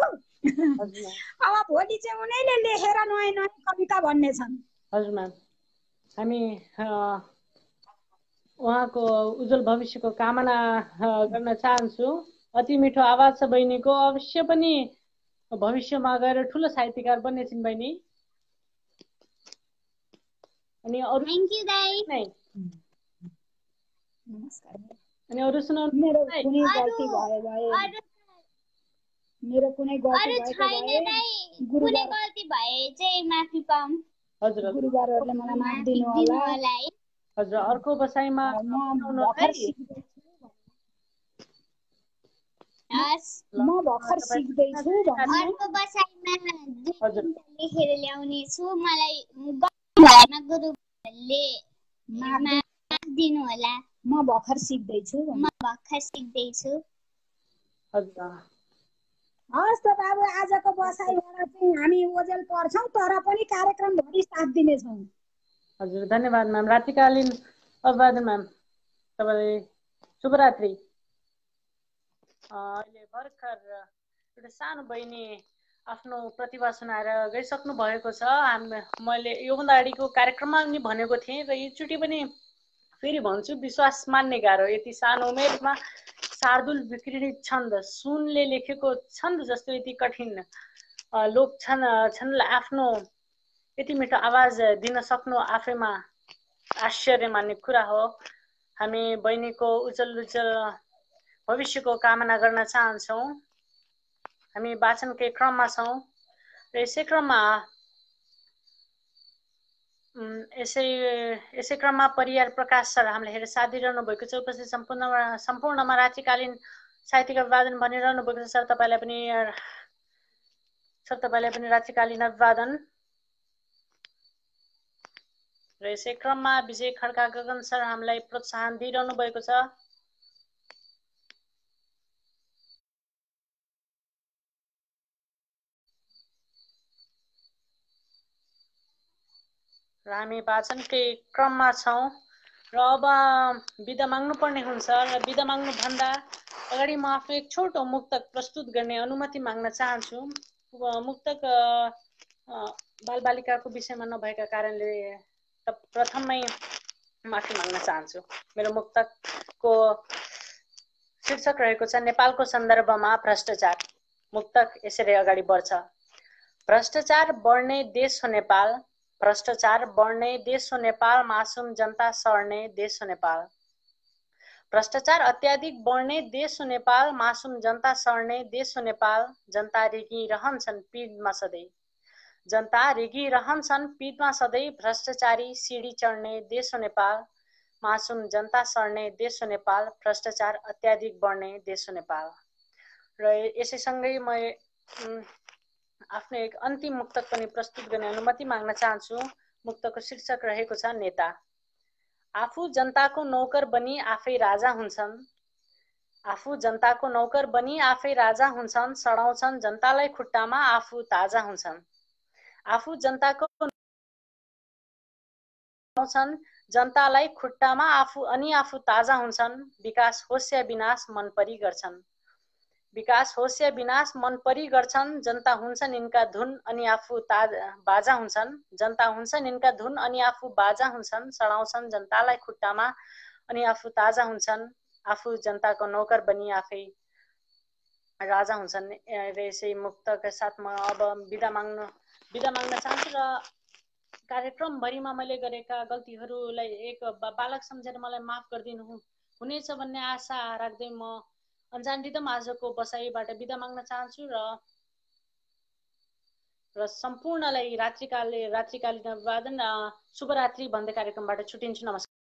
अब भोलि चाहिँ उनीहरूले लेखेर नयाँ नयाँ कविता भन्ने छन्। हजुर म्याम, हामी उहाँको उज्जवल भविष्यको कामना गर्न चाहन्छु। अति मिठो आवाज छ बहिनीको, अवश्य पनि भविष्यमा गएर ठुलो साहित्यकार बन्नेछिन् बहिनी। अनि अरु थ्यांक यू दाइ। नमस्कार। अनि अरु सुनाउनु। मेरो कुनै गल्ती भयो मेरो कुनै गल्ती भएको भए कुनै गल्ती भए चाहिँ माफी पाऊँ। हजुर गुरुबारहरुले मलाई माफ दिनु होला। हजुर अर्को बसाइमा हस् म भर्खर सिक्दैछु भन्नु। अर्को बसाइमा हजुर। लेखेर ल्याउने छु। मलाई घरमा गुरुले माफ दिनु होला। म भर्खर सिक्दैछु म भर्खर सिक्दैछु। हजुर हस् त बाबु, आजको बसाइबाट चाहिँ हामी ओजेल पर्छौँ, तर पनि कार्यक्रमभरि साथ दिनेछौँ। हजुर धन्यवाद म्याम। रात्रिकालीन अभिवादन म्याम, तपाईँलाई शुभरात्रि। अहिले भर्खर एउटा सानो बहिनी आफ्नो प्रतिभा सुनाएर गइसक्नु भएको छ। मैले योभन्दा अगाडिको कार्यक्रममा पनि भनेको थिएँ र योचोटि पनि फेरि भन्छु, विश्वास मान्ने गाह्रो। यति सानो उमेरमा शार्दुल विकिरणित छन्द, सुनले लेखेको छन्द जस्तो यति कठिन लोक छन्दलाई आफ्नो यति मिठो आवाज दिन सक्नु आफैमा आश्चर्य मान्ने कुरा हो। हामी बहिनीको उज्जवल भविष्यको कामना गर्न चाहन्छौँ। हामी वाचनकै क्रममा छौँ र यसै क्रममा परियार प्रकाश सर हामीलाई हेरेर साथ दिइरहनु भएको छ। उपस्थित सम्पूर्णमा रात्रिकालीन साहित्यिक अभिवादन भनिरहनु भएको छ। सर तपाईँलाई पनि रात्रिकालीन अभिवादन। र यसै क्रममा विजय खड्का गगन सर हामीलाई प्रोत्साहन दिइरहनु भएको छ। र हामी वाचनकै क्रममा छौँ र अब बिदा माग्नुपर्ने हुन्छ। र बिदा माग्नुभन्दा अगाडि म आफ्नो एक छोटो मुक्तक प्रस्तुत गर्ने अनुमति माग्न चाहन्छु। मुक्तक बालबालिकाको विषयमा नभएका कारणले प्रथममै माफी माग्न चाहन्छु। मेरो मुक्तकको शीर्षक रहेको छ नेपालको सन्दर्भमा भ्रष्टाचार। मुक्तक यसरी अगाडि बढ्छ। भ्रष्टाचार बढ्ने देश हो नेपाल, भ्रष्टाचार बढ्ने देश हो नेपाल, मासुम जनता सर्ने देश हो नेपाल। भ्रष्टाचार अत्याधिक बढ्ने देश हो नेपाल, मासुम जनता सर्ने देश हो नेपाल। जनता रेगिरहन्छन् पिँधमा सधैँ, जनता रेगिरहन्छन् पिँधमा सधैँ। भ्रष्टाचारी सिडी चढ्ने देश हो नेपाल, मासुम जनता सर्ने देश हो नेपाल। भ्रष्टाचार अत्याधिक बढ्ने देश हो नेपाल। र यसैसँगै म आफ्नो एक अन्तिम मुक्तक पनि प्रस्तुत गर्ने अनुमति माग्न चाहन्छु। मुक्तको शीर्षक रहेको छ नेता। आफू जनताको नौकर बनी आफै राजा हुन्छन्, आफू जनताको नौकर बनी आफै राजा हुन्छन्। सडाउँछन् जनतालाई खुट्टामा आफू ताजा हुन्छन्, आफू जनताको जनतालाई खुट्टामा आफू ताजा हुन्छन्। विकास होस् या विनाश मन परी गर्छन्, विकास होस् या विनाश मन परी गर्छन्। जनता हुन्छन् यिनका धुन अनि आफू बाजा हुन्छन्, जनता हुन्छन् यिनका धुन अनि आफू बाजा हुन्छन्। सडाउँछन् जनतालाई खुट्टामा अनि आफू ताजा हुन्छन्, आफू जनताको नौकर बनी आफै राजा हुन्छन्। र यसै मुक्तका साथ म अब बिदा माग्न चाहन्छु। र कार्यक्रमभरिमा मैले गरेका गल्तीहरूलाई एक बालक सम्झेर मलाई माफ गरिदिनु हुनेछ भन्ने आशा राख्दै म अन्जान रिदम आजको बसाइबाट बिदा माग्न चाहन्छु र सम्पूर्णलाई रात्रिकालीन अभिवादन शुभरात्रि भन्दै कार्यक्रमबाट छुटिन्छु। नमस्कार।